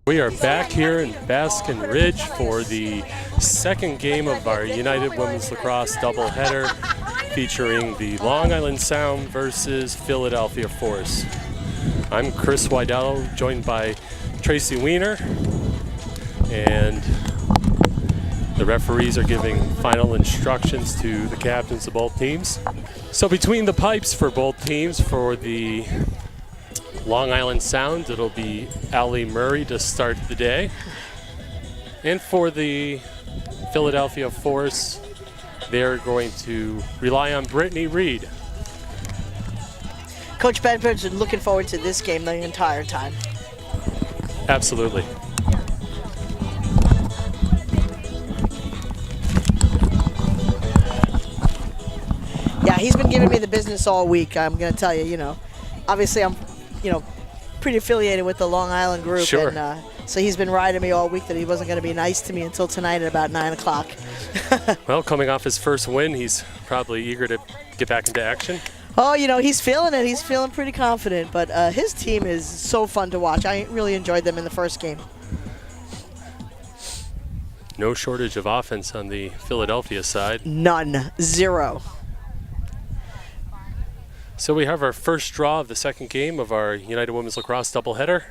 We are back here in Baskin Ridge for the second game of our United Women's Lacrosse doubleheader featuring the Long Island Sound versus Philadelphia Force. I'm Chris Weidel, joined by Tracy Weiner, and the referees are giving final instructions to the captains of both teams. So between the pipes for both teams, for the Long Island Sound, it'll be Allie Murray to start the day. And for the Philadelphia Force, they're going to rely on Brittany Reed. Coach Bedford's been looking forward to this game the entire time. Absolutely. Yeah, he's been giving me the business all week. I'm going to tell you, obviously I'm, pretty affiliated with the Long Island group. Sure. And so he's been riding me all week that he wasn't going to be nice to me until tonight at about 9 o'clock. Well, coming off his first win, he's probably eager to get back into action. Oh, he's feeling it. He's feeling pretty confident. But his team is so fun to watch. I really enjoyed them in the first game. No shortage of offense on the Philadelphia side. None. Zero. So we have our first draw of the second game of our United Women's Lacrosse doubleheader.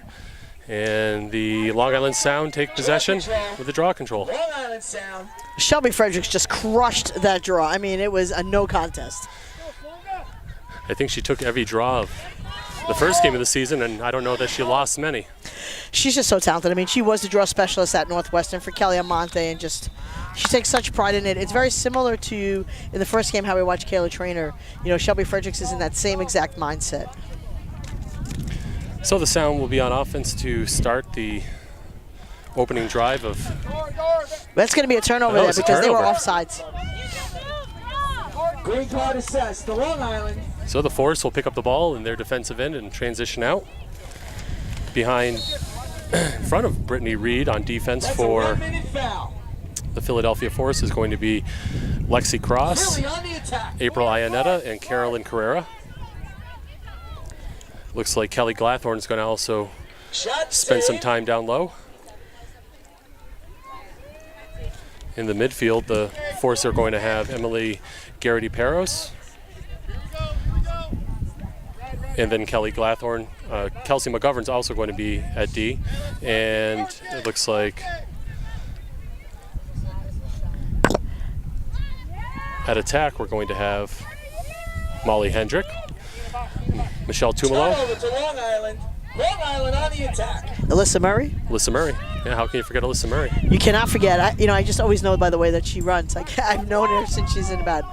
And the Long Island Sound take possession with the draw control. Long Island Sound. Shelby Fredericks just crushed that draw. I mean, it was a no contest. I think she took every draw of the first game of the season, and I don't know that she lost many. She's just so talented. I mean, she was the draw specialist at Northwestern for Kelly Amante, and she takes such pride in it. It's very similar to, in the first game, how we watched Kayla Trainer. Shelby Fredericks is in that same exact mindset. So the Sound will be on offense to start the opening drive of... That's going to be a turnover there because they were offsides. Green card assessed, the Long Island. So the Force will pick up the ball in their defensive end and transition out. In front of Brittany Reed on defense for the Philadelphia Force is going to be Lexi Cross, April Ianetta, and Carolyn Carrera. Looks like Kelly Glathorn is going to also spend some time down low. In the midfield, the Force are going to have Emily Garrity-Parros, and then Kelly Glathorn. Kelsey McGovern's also going to be at D, and it looks like at attack we're going to have Molly Hendrick, Michelle Tumolo. Long Island on the attack. Alyssa Murray. Alyssa Murray. Yeah, how can you forget Alyssa Murray? You cannot forget. I just always know by the way that she runs. I've known her since she's in about,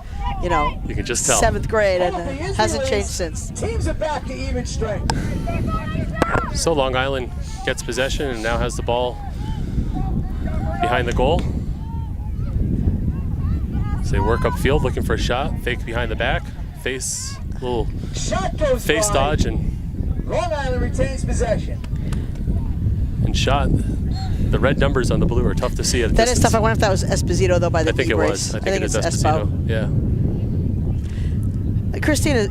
you can just tell. 7th grade, and hasn't changed since. Teams are back to even strength. So Long Island gets possession and now has the ball behind the goal. So they work upfield looking for a shot, fake behind the back, little face dodge, and Long Island retains possession. And shot. The red numbers on the blue are tough to see at a distance. That is tough. I wonder if that was Esposito, though, by the I think it was. I think it is Esposito. Yeah. Christina,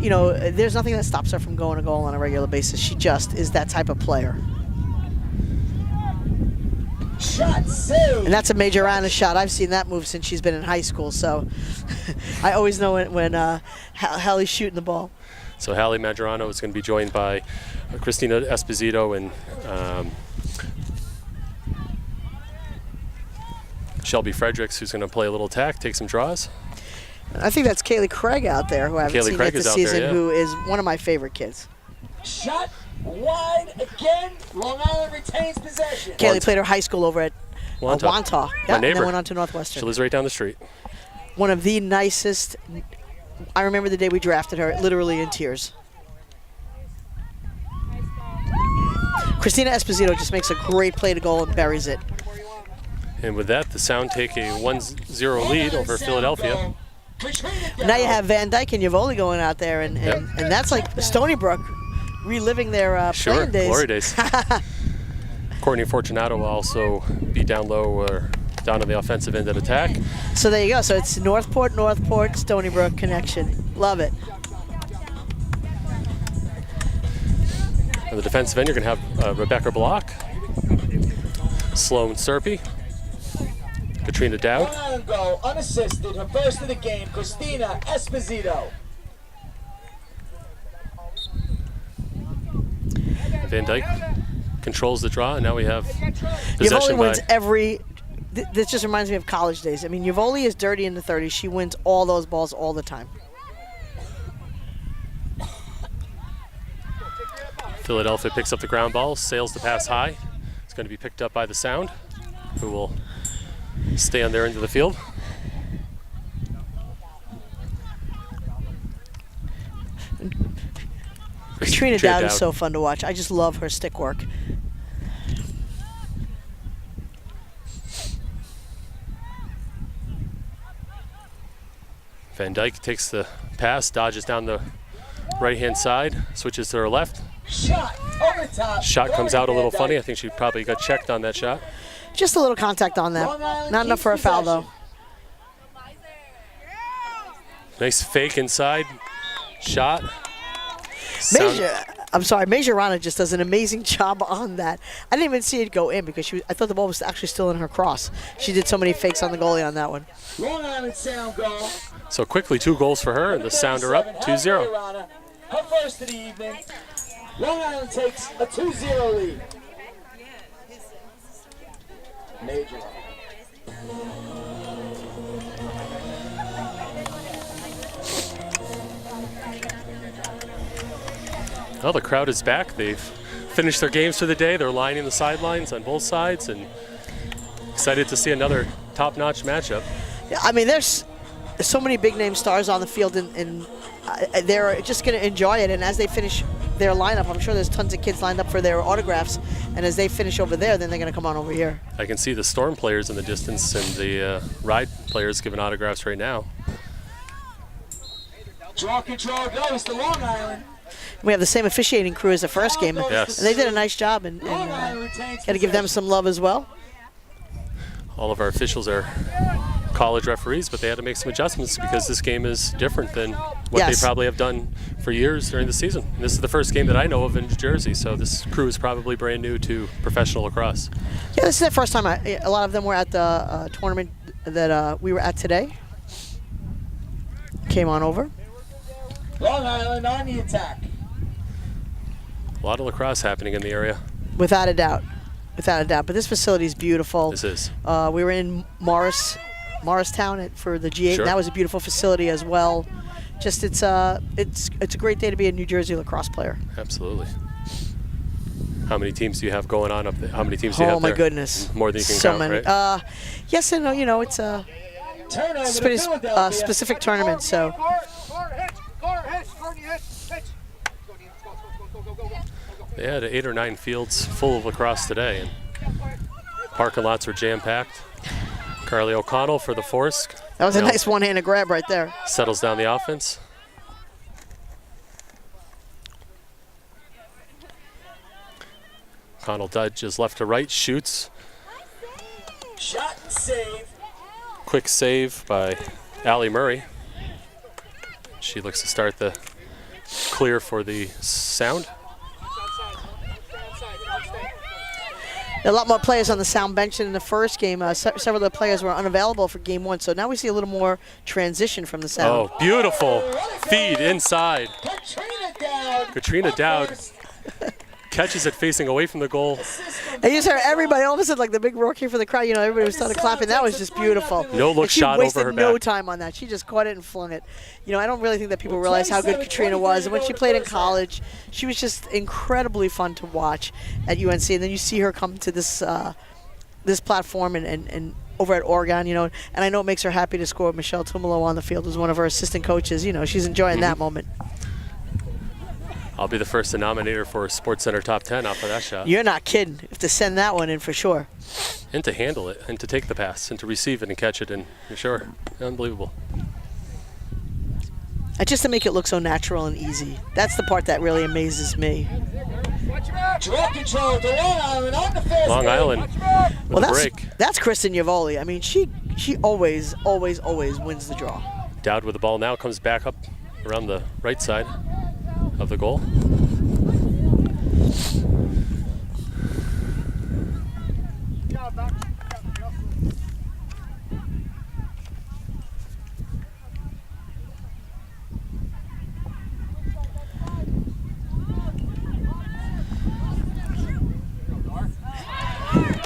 there's nothing that stops her from going to goal on a regular basis. She just is that type of player. Shot saved. And that's a Majorana shot. I've seen that move since she's been in high school, so I always know when Hallie's shooting the ball. So Hallie Majorana is going to be joined by Christina Esposito and Shelby Fredericks, who's going to play a little attack, take some draws. I think that's Kaylee Craig out there, who I haven't seen yet this season, who is one of my favorite kids. Shot wide again. Long Island retains possession. Kaylee played her high school over at Wantagh. Wantagh. Yeah, and then went on to Northwestern. She lives right down the street. One of the nicest. I remember the day we drafted her, literally in tears. Christina Esposito just makes a great play to goal and buries it. And with that, the Sound take a 1-0 lead over Philadelphia. Now you have Van Dyke and Yavoli going out there, and that's like Stony Brook reliving their playing days. Glory days. Courtney Fortunato will also be down low or down on the offensive end at attack. So there you go. So it's Northport, Stony Brook connection. Love it. On the defensive end, you're going to have Rebecca Block. Sloan Serpy. Katrina Dowd. Long Island goal, unassisted, her first of the game, Christina Esposito. Van Dyke controls the draw, and now we have Uvoli possession by... wins every... This just reminds me of college days. I mean, Uvoli is dirty in the 30s. She wins all those balls all the time. Philadelphia picks up the ground ball, sails the pass high. It's going to be picked up by the Sound, who will stay on their end of the field. Katrina Dowd is so fun to watch. I just love her stick work. Van Dyke takes the pass, dodges down the right-hand side, switches to her left. Shot over top. Shot comes out a little funny. I think she probably got checked on that shot. Just a little contact on that. Not enough for a foul, though. Nice fake inside shot. Majorana just does an amazing job on that. I didn't even see it go in because I thought the ball was actually still in her cross. She did so many fakes on the goalie on that one. Long Island Sound goal. So quickly 2 goals for her, and the Sound are up 2-0. Her first of the evening. Long Island takes a 2-0 lead. Major. Well, the crowd is back. They've finished their games for the day. They're lining the sidelines on both sides, and excited to see another top-notch matchup. Yeah, I mean, there's so many big-name stars on the field, and they're just going to enjoy it. And as they finish their lineup, I'm sure there's tons of kids lined up for their autographs. And as they finish over there, then they're going to come on over here. I can see the Storm players in the distance and the Ride players giving autographs right now. Draw control goes to Long Island. We have the same officiating crew as the first game. Yes. And they did a nice job, and got to give them some love as well. All of our officials are college referees, but they had to make some adjustments because this game is different than what they probably have done for years during the season. And this is the first game that I know of in New Jersey, so this crew is probably brand new to professional lacrosse. Yeah, this is the first time. A lot of them were at the tournament that we were at today. Came on over. Long Island on the attack. A lot of lacrosse happening in the area. Without a doubt. Without a doubt. But this facility is beautiful. This is. We were in Morristown for the G8. Sure. And that was a beautiful facility as well. Just it's a great day to be a New Jersey lacrosse player. Absolutely. How many teams do you have going on up there? How many teams do you have there? Oh my goodness. More than you can so count, many. right? Yes and no. You know, it's a specific tournament. So. They had 8 or 9 fields full of lacrosse today, and parking lots were jam-packed. Carly O'Connell for the Force. That was a nice one-handed grab right there. Settles down the offense. O'Connell dodges left to right, shoots. Shot and save. Quick save by Allie Murray. She looks to start the clear for the Sound. A lot more players on the Sound bench than in the first game. Several of the players were unavailable for game 1, so now we see a little more transition from the Sound. Oh, beautiful feed inside. Katrina Dowd catches it facing away from the goal. And you just heard everybody, all of a sudden, like the big roar came from the crowd. You know, everybody was started clapping. That was just beautiful. No look shot over her back. She wasted no time on that. She just caught it and flung it. You know, I don't really think that people realize how good Katrina was. And when she played in college, she was just incredibly fun to watch at UNC. And then you see her come to this this platform and over at Oregon, you know. And I know it makes her happy to score Michelle Tumolo on the field as one of her assistant coaches. You know, she's enjoying that moment. I'll be the first to nominate her for SportsCenter Top 10 off of that shot. You're not kidding. If to send that one in for sure. And to handle it, and to take the pass, and to receive it and catch it, and sure, unbelievable. And just to make it look so natural and easy. That's the part that really amazes me. Draw control to Long Island on the first. Long Island with a break. That's Kristen Uvoli. I mean, she always wins the draw. Dowd with the ball now, comes back up around the right side of the goal.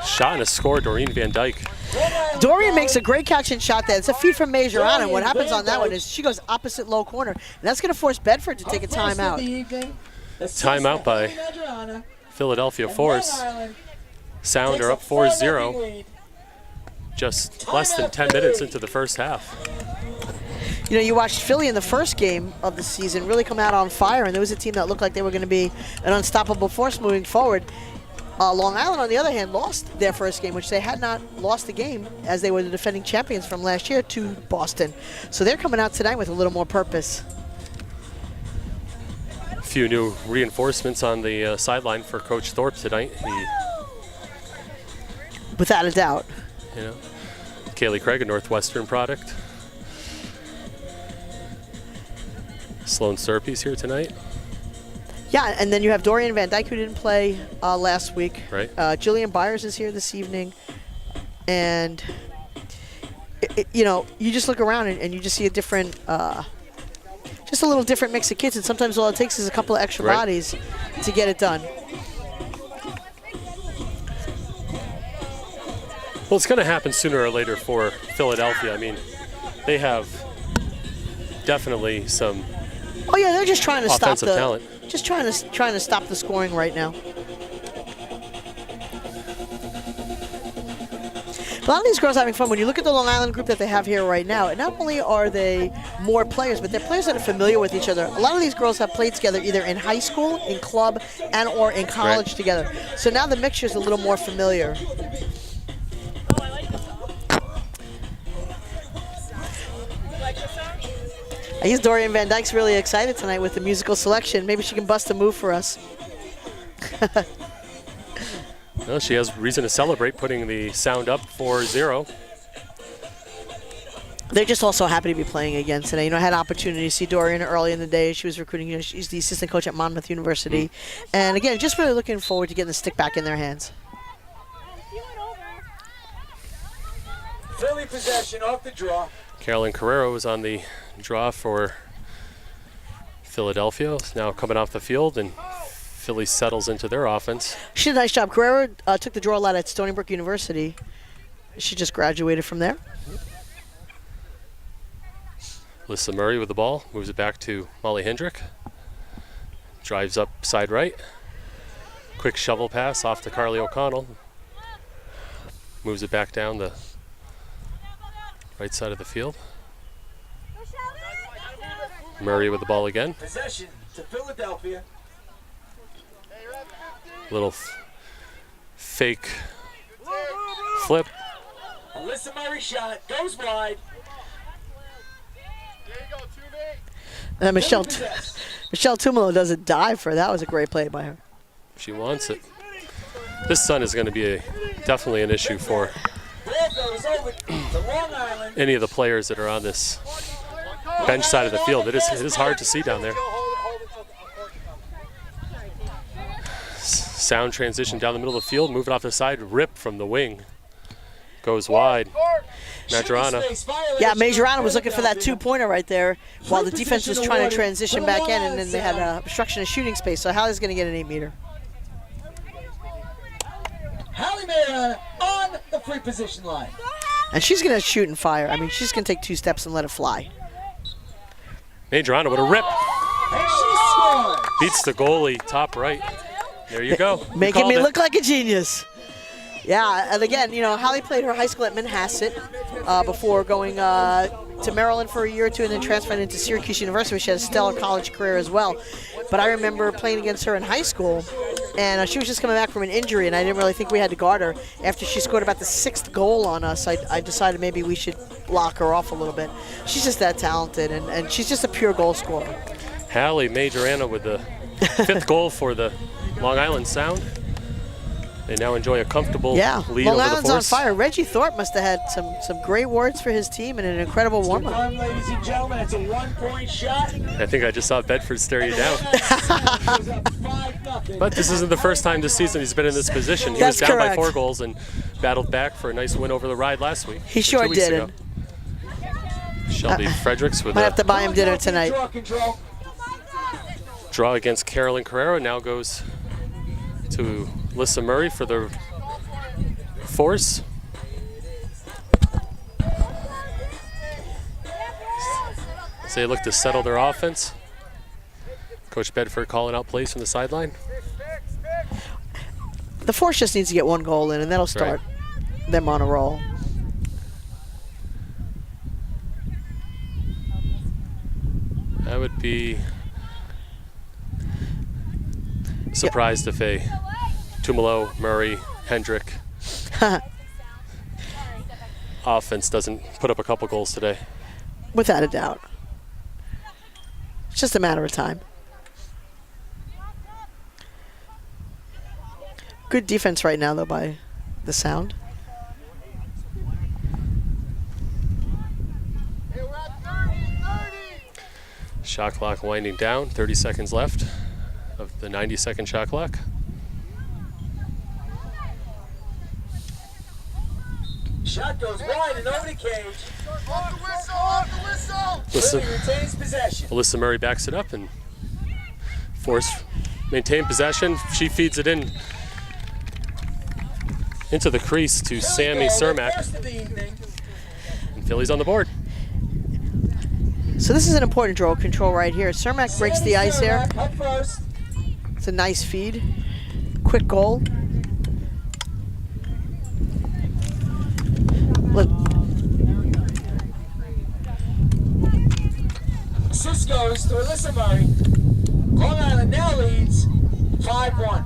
Shot and a score, Doreen Van Dyke. Dorian makes a great catch and shot there. It's a feed from Majorana, and what happens on that one is she goes opposite low corner, and that's going to force Bedford to take a timeout. Timeout by Philadelphia Force. Sound are up 4-0. Just less than 10 minutes into the first half. You know, you watched Philly in the first game of the season really come out on fire, and there was a team that looked like they were going to be an unstoppable force moving forward. Long Island, on the other hand, lost their first game, which they had not lost the game as they were the defending champions from last year to Boston. So they're coming out tonight with a little more purpose. A few new reinforcements on the sideline for Coach Thorpe tonight. Without a doubt. You know, Kaylee Craig, a Northwestern product. Sloan Serpy's here tonight. Yeah, and then you have Dorian Van Dyke, who didn't play last week. Right. Jillian Byers is here this evening. And, you know, you just look around and you just see a different, just a little different mix of kids. And sometimes all it takes is a couple of extra bodies to get it done. Well, it's going to happen sooner or later for Philadelphia. I mean, they have definitely some yeah, they're just trying to stop the talent. Just trying to stop the scoring right now. A lot of these girls are having fun. When you look at the Long Island group that they have here right now, and not only are they more players, but they're players that are familiar with each other. A lot of these girls have played together either in high school, in club, and or in college together. So now the mixture is a little more familiar. I guess Dorian Van Dyke's really excited tonight with the musical selection. Maybe she can bust a move for us. Well, she has reason to celebrate putting the sound up 4-0. They're just also happy to be playing again today. You know, I had an opportunity to see Dorian early in the day. She was recruiting. You know, she's the assistant coach at Monmouth University. And again, just really looking forward to getting the stick back in their hands. Philly possession off the draw. Carolyn Carrero is on the draw for Philadelphia. Now coming off the field, and Philly settles into their offense. She did a nice job. Carrero took the draw lot at Stony Brook University. She just graduated from there. Alyssa Murray with the ball, moves it back to Molly Hendrick. Drives up side right. Quick shovel pass off to Carly O'Connell. Moves it back down the right side of the field. Murray with the ball again. Possession to Philadelphia. Little fake flip. Alyssa Murray shot, goes wide. Michelle Tumolo does a dive for her. That was a great play by her. She wants it. This sun is going to be definitely an issue for any of the players that are on this bench side of the field. It is hard to see down there. Sound transition down the middle of the field, moving off the side, rip from the wing. Goes wide. Majorana. Yeah, Majorana was looking for that two-pointer right there while the defense was trying to transition back in, and then they had a obstruction of shooting space, so Hallie's going to get an 8-meter. Hallie Majorana on the free position line. And she's going to shoot and fire. I mean, she's going to take 2 steps and let it fly. Majorana with a rip. And she scores. Beats the goalie, top right. There you go. Making me look like a genius. Yeah, and again, you know, Hallie played her high school at Manhasset before going to Maryland for a year or two and then transferring into Syracuse University, where she had a stellar college career as well. But I remember playing against her in high school, and she was just coming back from an injury, and I didn't really think we had to guard her. After she scored about the 6th goal on us, I decided maybe we should block her off a little bit. She's just that talented, and she's just a pure goal scorer. Hallie Majorana with the 5th goal for the Long Island Sound. They now enjoy a comfortable lead Long over the Island's Force. on fire. Reggie Thorpe must have had some great words for his team and an incredible warm-up. Ladies and gentlemen, it's a 1-point shot. I think I just saw Bedford stare you down. But this isn't the first time this season he's been in this position. He was down by 4 goals and battled back for a nice win over the Ride last week. He sure did. Shelby Fredericks with might have to buy him dinner tonight. Draw against Carolyn Carrero. Now goes to Alyssa Murray for the Force. As they look to settle their offense. Coach Bedford calling out plays from the sideline. The Force just needs to get one goal in, and that'll start them on a roll. I would be surprised if a Tumolo, Murray, Hendrick offense doesn't put up a couple goals today. Without a doubt. It's just a matter of time. Good defense right now, though, by the Sound. Shot clock winding down, 30 seconds left of the 90-second shot clock. Shot goes wide and over the cage. Off the whistle, off the whistle! Murray retains possession. Alyssa Murray backs it up and Force maintain possession. She feeds it in into the crease to Sammy Cermack. And Philly's on the board. So this is an important draw control right here. Cermack breaks the ice here. Up first. It's a nice feed. Quick goal. Look. Assist goes to Alyssa Murray. Long Island now leads 5-1.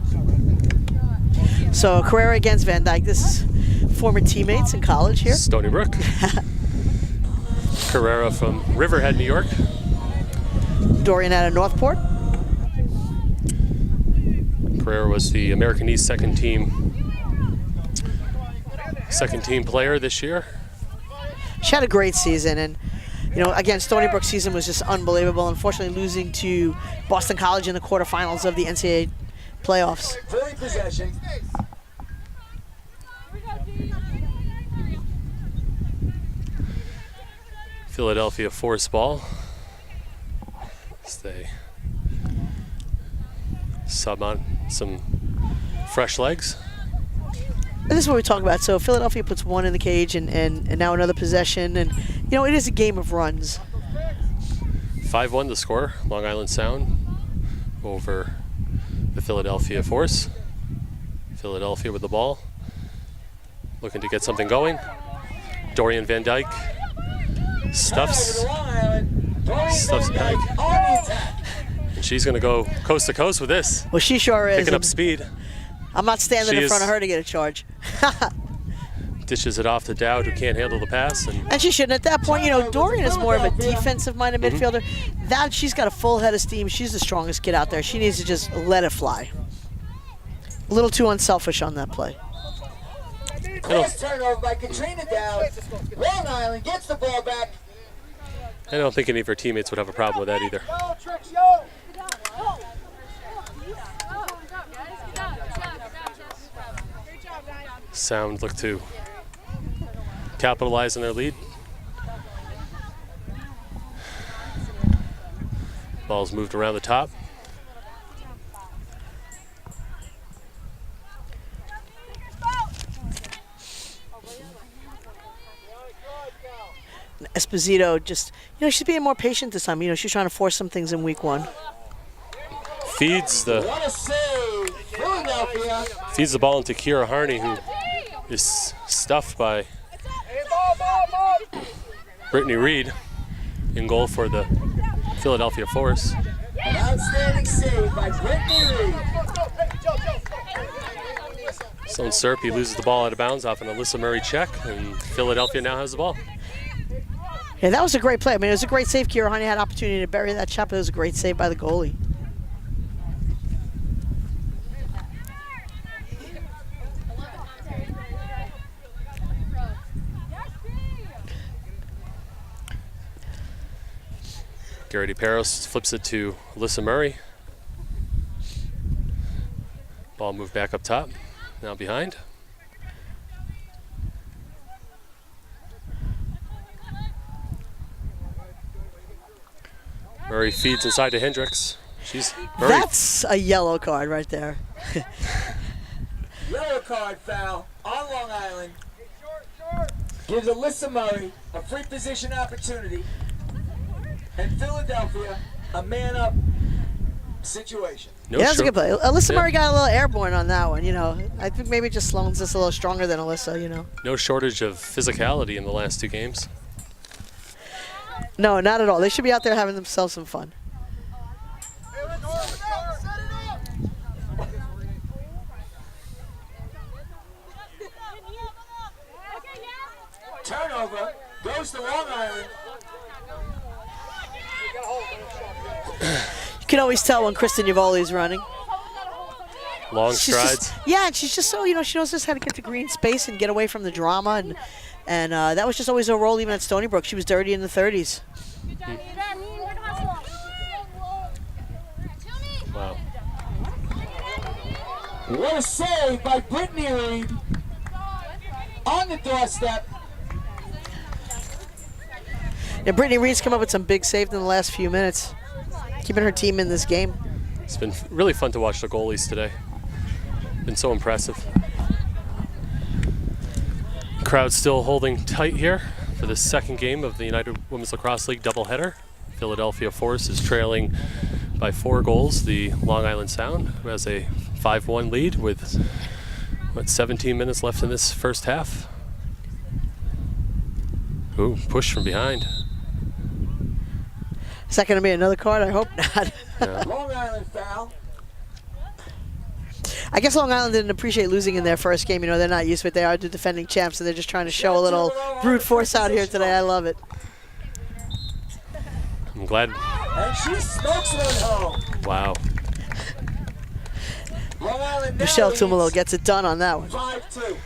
So Carrera against Van Dyke. This is former teammates in college here. Stony Brook. Carrera from Riverhead, New York. Dorian out of Northport. Carrera was the American East second team player this year. She had a great season, and you know, again, Stony Brook's season was just unbelievable. Unfortunately, losing to Boston College in the quarterfinals of the NCAA playoffs. Philly possession. Philadelphia Force ball. As they sub on some fresh legs. And this is what we talk about. So Philadelphia puts one in the cage, and now another possession, and you know, it is a game of runs. 5-1 the score. Long Island Sound over the Philadelphia Force. Philadelphia with the ball, looking to get something going. Dorian Van Dyke stuffs Dyke. And she's going to go coast to coast with this. Well, she sure is. Picking up speed. I'm not standing She in front is- of her to get a charge. Dishes it off to Dowd, who can't handle the pass. And she shouldn't. At that point, you know, Dorian is more of a defensive-minded midfielder. That she's got a full head of steam. She's the strongest kid out there. She needs to just let it fly. A little too unselfish on that play. Cross turnover by Katrina Dowd. Long Island gets the ball back. I don't think any of her teammates would have a problem with that either. Sound look to capitalize on their lead. Ball's moved around the top. Esposito just, you know, she's being more patient this time. You know, she's trying to force some things in week one. Feeds the What a save, Philadelphia. feeds the ball into Kira Harney, who is stuffed by Brittany Reed in goal for the Philadelphia Force. An outstanding save by Brittany Reed. Sloan Serpy loses the ball out of bounds off an Alyssa Murray check, and Philadelphia now has the ball. Yeah, that was a great play. I mean, it was a great save. Kira Honey had opportunity to bury that shot, but it was a great save by the goalie. Garrity-Parros flips it to Alyssa Murray. Ball moved back up top, now behind. Murray feeds inside to Hendricks. Murray. That's a yellow card right there. Yellow card foul on Long Island. Gives Alyssa Murray a free position opportunity. And Philadelphia a man-up situation. No Yeah, that's a good play. Alyssa Murray got a little airborne on that one, you know. I think maybe just Sloan's just a little stronger than Alyssa, you know. No shortage of physicality in the last 2 games. No, not at all. They should be out there having themselves some fun. Turnover goes to Long Island. You can always tell when Kristen Yavoli's running. Long She's strides. just, yeah, and she's just so, you know, she knows just how to get to green space and get away from the drama. And that was just always her role even at Stony Brook. She was dirty in the 30s. Wow. What a save by Brittany Reed on the doorstep. And Brittany Reed's come up with some big saves in the last few minutes, keeping her team in this game. It's been really fun to watch the goalies today. Been so impressive. Crowd still holding tight here for the second game of the United Women's Lacrosse League doubleheader. Philadelphia Force is trailing by 4 goals the Long Island Sound, who has a 5-1 lead with 17 minutes left in this first half. Ooh, push from behind. Is that going to be another card? I hope not. Yeah. Long Island foul. I guess Long Island didn't appreciate losing in their first game. You know, they're not used to it. They are the defending champs, and they're just trying to show a little brute force out here today. I love it. I'm glad. And she smokes one home. Wow. Long Island now Michelle leads Tumolo gets it done on that one. 5-2.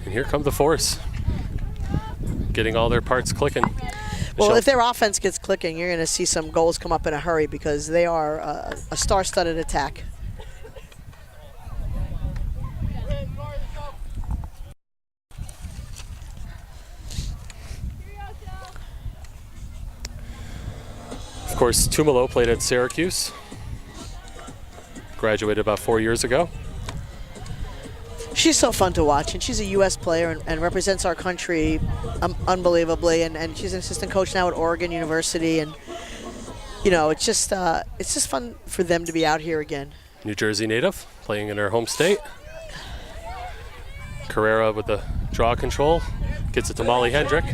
And here come the Force, getting all their parts clicking. Well, Michelle, if their offense gets clicking, you're going to see some goals come up in a hurry because they are a star-studded attack. of course, Tumolo played at Syracuse. Graduated about 4 years ago. She's so fun to watch, and she's a U.S. player and represents our country unbelievably. And she's an assistant coach now at Oregon University, and you know, it's just fun for them to be out here again. New Jersey native, playing in her home state. Carrera with the draw control, gets it to Molly Hendrick.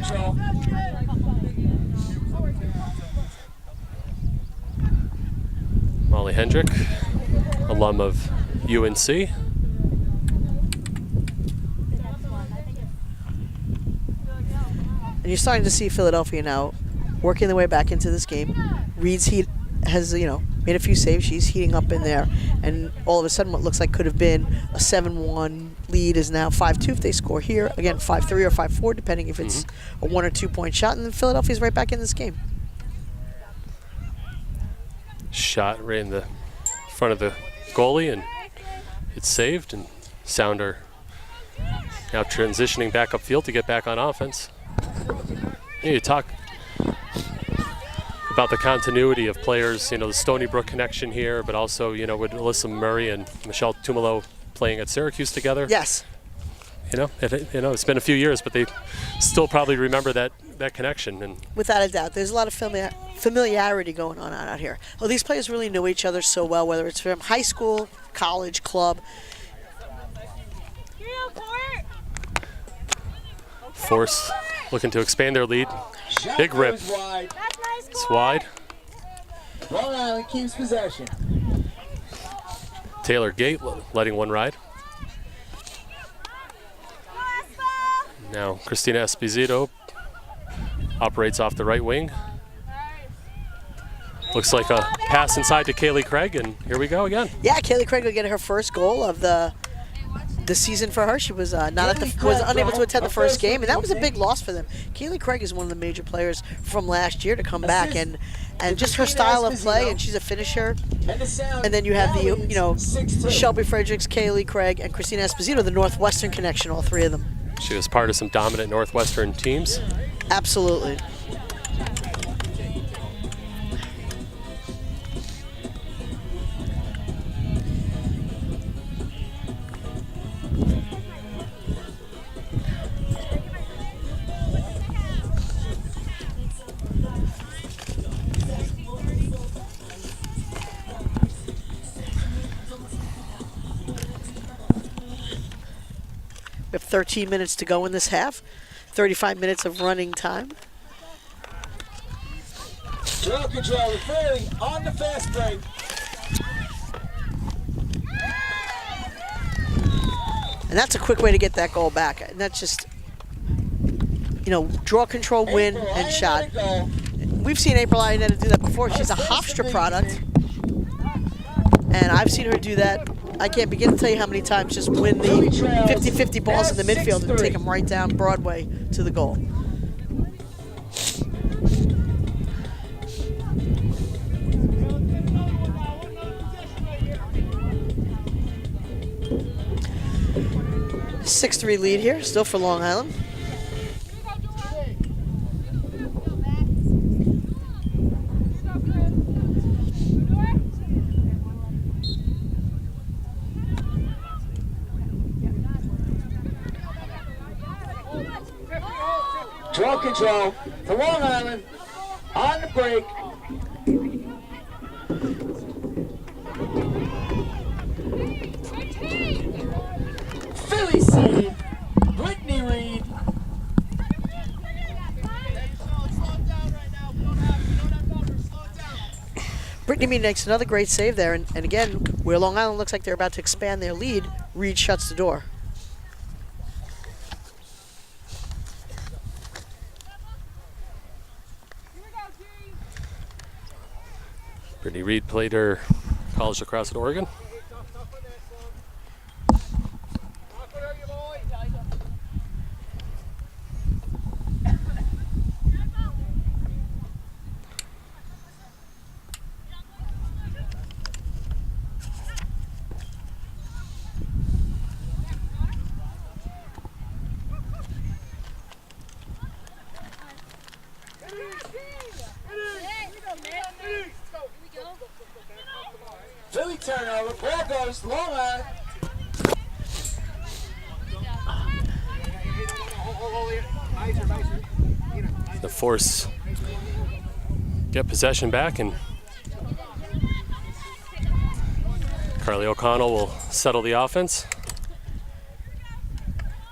Molly Hendrick, alum of UNC. And you're starting to see Philadelphia now working their way back into this game. Reed's has, you know, made a few saves. She's heating up in there. And all of a sudden what looks like could have been a 7-1 lead is now 5-2 if they score here. Again, 5-3 or 5-4, depending if it's a 1 or 2 point shot. And then Philadelphia's right back in this game. Shot right in the front of the goalie, and it's saved, and Sound are now transitioning back upfield to get back on offense. You talk about the continuity of players, you know, the Stony Brook connection here, but also, you know, with Alyssa Murray and Michelle Tumolo playing at Syracuse together. Yes. You know, it's been a few years, but they still probably remember that connection. And without a doubt, there's a lot of familiarity going on out here. Well, these players really know each other so well, whether it's from high school, college, club. Force looking to expand their lead. Big rip. Wide. It's wide. Long Island keeps possession. Taylor Gate letting one ride. Now Christina Esposito operates off the right wing. Looks like a pass inside to Kaylee Craig, and here we go again. Yeah, Kaylee Craig will get her first goal of the season for her. She was was unable to attend the first game, and that was a big loss for them. Kaylee Craig is one of the major players from last year to come back, and just her style of play, and she's a finisher. And then you have Shelby Fredericks, Kaylee Craig, and Christina Esposito, the Northwestern connection, all three of them. She was part of some dominant Northwestern teams. Absolutely. We have 13 minutes to go in this half. 35 minutes of running time. Draw control, Philly on the fast break. And that's a quick way to get that goal back. And that's just, you know, draw control, win, and shot. We've seen April Ianetta do that before. She's a Hofstra product. And I've seen her do that. I can't begin to tell you how many times, just win the 50-50 balls in the midfield and take them right down Broadway to the goal. A 6-3 lead here, still for Long Island. Draw control to Long Island on the break. Philly seed, Whitney Reed. Brittany Mead makes another great save there, and again, where Long Island looks like they're about to expand their lead, Reed shuts the door. Brittany Reed played her college lacrosse at Oregon. Philly turnover, ball goes to Long Island. The Force get possession back, and Carly O'Connell will settle the offense.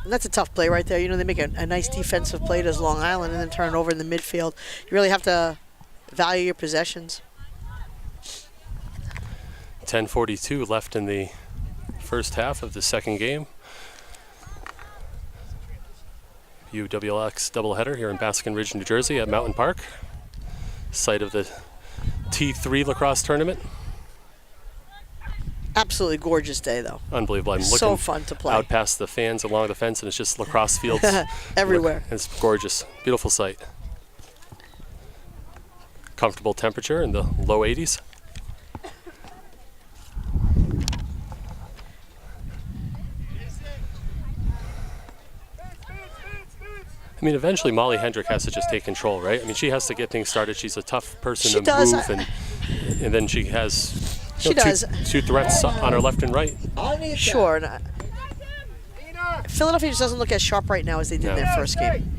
And that's a tough play right there. You know, they make a nice defensive play to Long Island and then turn it over in the midfield. You really have to value your possessions. 10:42 left in the first half of the second game. UWLX doubleheader here in Baskin Ridge, New Jersey at Mountain Park, site of the T3 lacrosse tournament. Absolutely gorgeous day, though. Unbelievable. I'm looking so fun to play. out past the fans along the fence, and it's just lacrosse fields everywhere. It's gorgeous. Beautiful sight. Comfortable temperature in the low 80s. I mean, eventually Molly Hendrick has to just take control, right? I mean, she has to get things started. She's a tough person to move, and then she has two threats on her left and right. Sure. And Philadelphia just doesn't look as sharp right now as they did in their first game.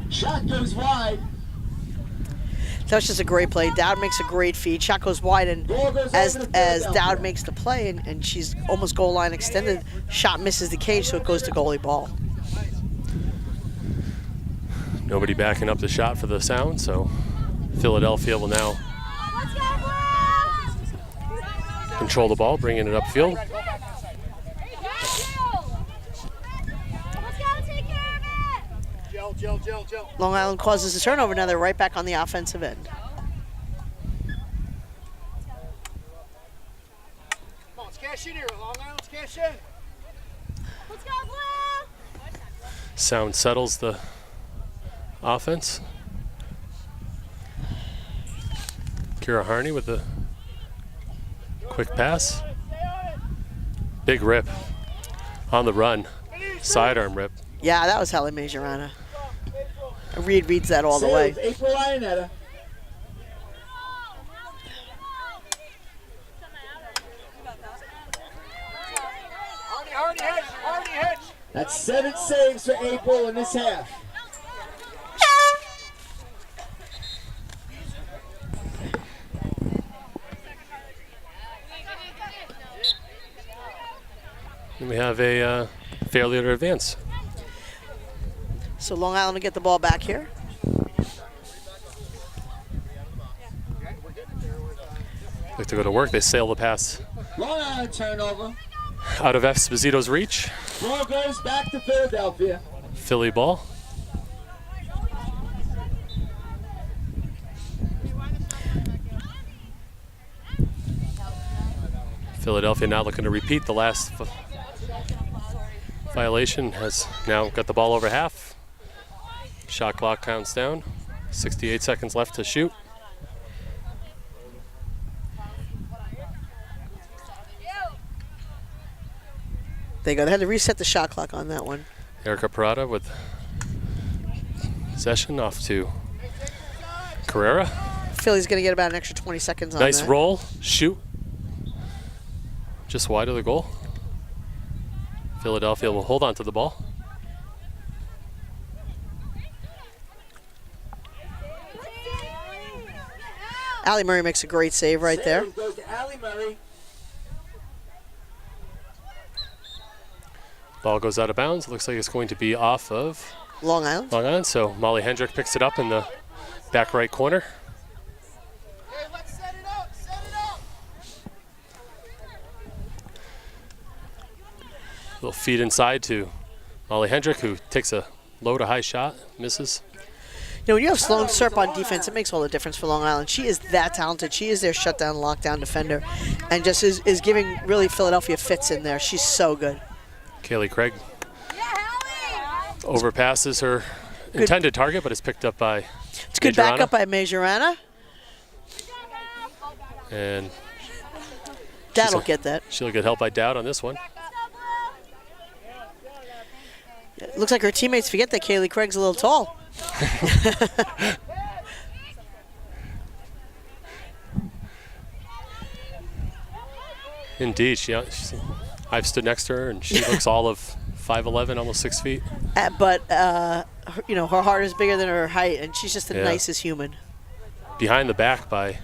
Shot goes wide. That was just a great play. Dowd makes a great feed. Shot goes wide, and as Dowd makes the play, and she's almost goal line extended, shot misses the cage, so it goes to goalie ball. Nobody backing up the shot for the sound, so Philadelphia will now control the ball, bringing it upfield. Long Island causes a turnover. Now they're right back on the offensive end. Come on, let's cash in here, Long Island, let's cash in. Let's go, Blue! Sound settles the offense. Kira Harney with the quick pass. Big rip on the run. Sidearm rip. Yeah, that was Hallie Majorana. Reed reads that all the way. April Ianetta. Hardy hitch, Hardy hitch. That's 7 saves for April in this half. And we have a failure to advance. So Long Island will get the ball back here. Like to go to work. They sail the pass Long Island turnover. out of Esposito's reach. Ball goes back to Philadelphia. Philly ball. Philadelphia now looking to repeat the last violation. Has now got the ball over half. Shot clock counts down. 68 seconds left to shoot. They had to reset the shot clock on that one. Perrotta with possession off to Carrera. Philly's going to get about an extra 20 seconds on that. Nice roll, shoot. Just wide of the goal. Philadelphia will hold on to the ball. Allie Murray makes a great save right there. Save goes to Allie Murray. Ball goes out of bounds. It looks like it's going to be off of Long Island. Long Island. So Molly Hendrick picks it up in the back right corner. Hey, let's set it up. Set it up. Little feed inside to Molly Hendrick, who takes a low to high shot, misses. You know, when you have Sloan Serp on defense, it makes all the difference for Long Island. She is that talented. She is their shutdown, lockdown defender, and just is giving really Philadelphia fits in there. She's so good. Kaylee Craig overpasses her intended target, but is picked up by It's good Majorana. backup by Majorana. And Dowd'll get that. she'll get help by Dowd on this one. It looks like her teammates forget that Kaylee Craig's a little tall. Indeed, I've stood next to her, and she looks all of 5'11", almost 6 feet. But you know, her heart is bigger than her height, and she's just the Yeah. nicest human. Behind the back by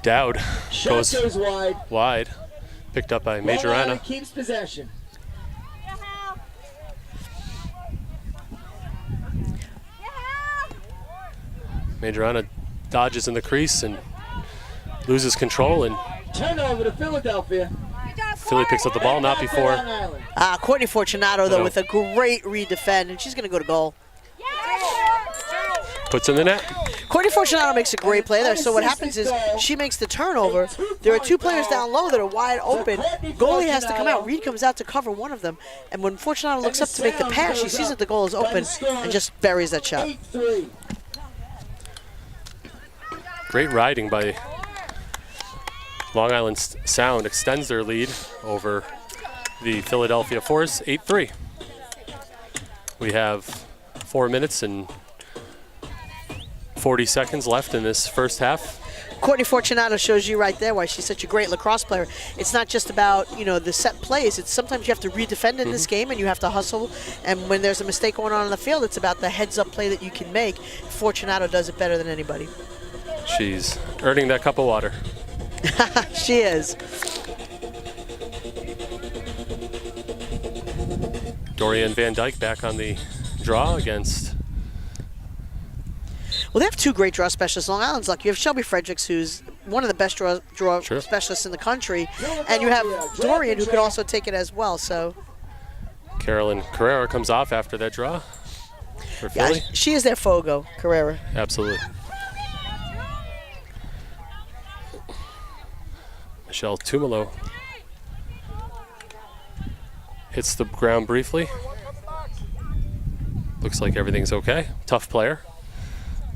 Dowd. Shot Goes goes wide. wide. Picked up by Long Majorana. Island keeps possession. Majorana dodges in the crease and loses control, and Turnover to Philadelphia. Philly picks up the ball, not Back to before. Long Island. Courtney Fortunato, though, No. with a great redefend, and she's going to go to goal. Puts in the net. Courtney Fortunato makes a great play there. So what happens is she makes the turnover. There are two players down low that are wide open. Goalie has to come out. Reed comes out to cover one of them. And when Fortunato looks up to make the pass, she sees that the goal is open and just buries that shot. 8-3. Great riding by Long Island Sound. Extends their lead over the Philadelphia Force, 8-3. We have 4 minutes and 40 seconds left in this first half. Courtney Fortunato shows you right there why she's such a great lacrosse player. It's not just about, you know, the set plays. It's sometimes you have to redefend in this game and you have to hustle. And when there's a mistake going on the field, it's about the heads-up play that you can make. Fortunato does it better than anybody. She's earning that cup of water. She is. Dorian Van Dyke back on the draw against. Well, they have two great draw specialists. Long Island's lucky. You have Shelby Fredericks, who's one of the best draw Sure. specialists in the country, and you have Dorian, who can also take it as well. So, Carolyn Carrera comes off after that draw for yeah, Philly. she is their Fogo, Carrera. Absolutely. Michelle Tumolo hits the ground briefly. Looks like everything's okay. Tough player.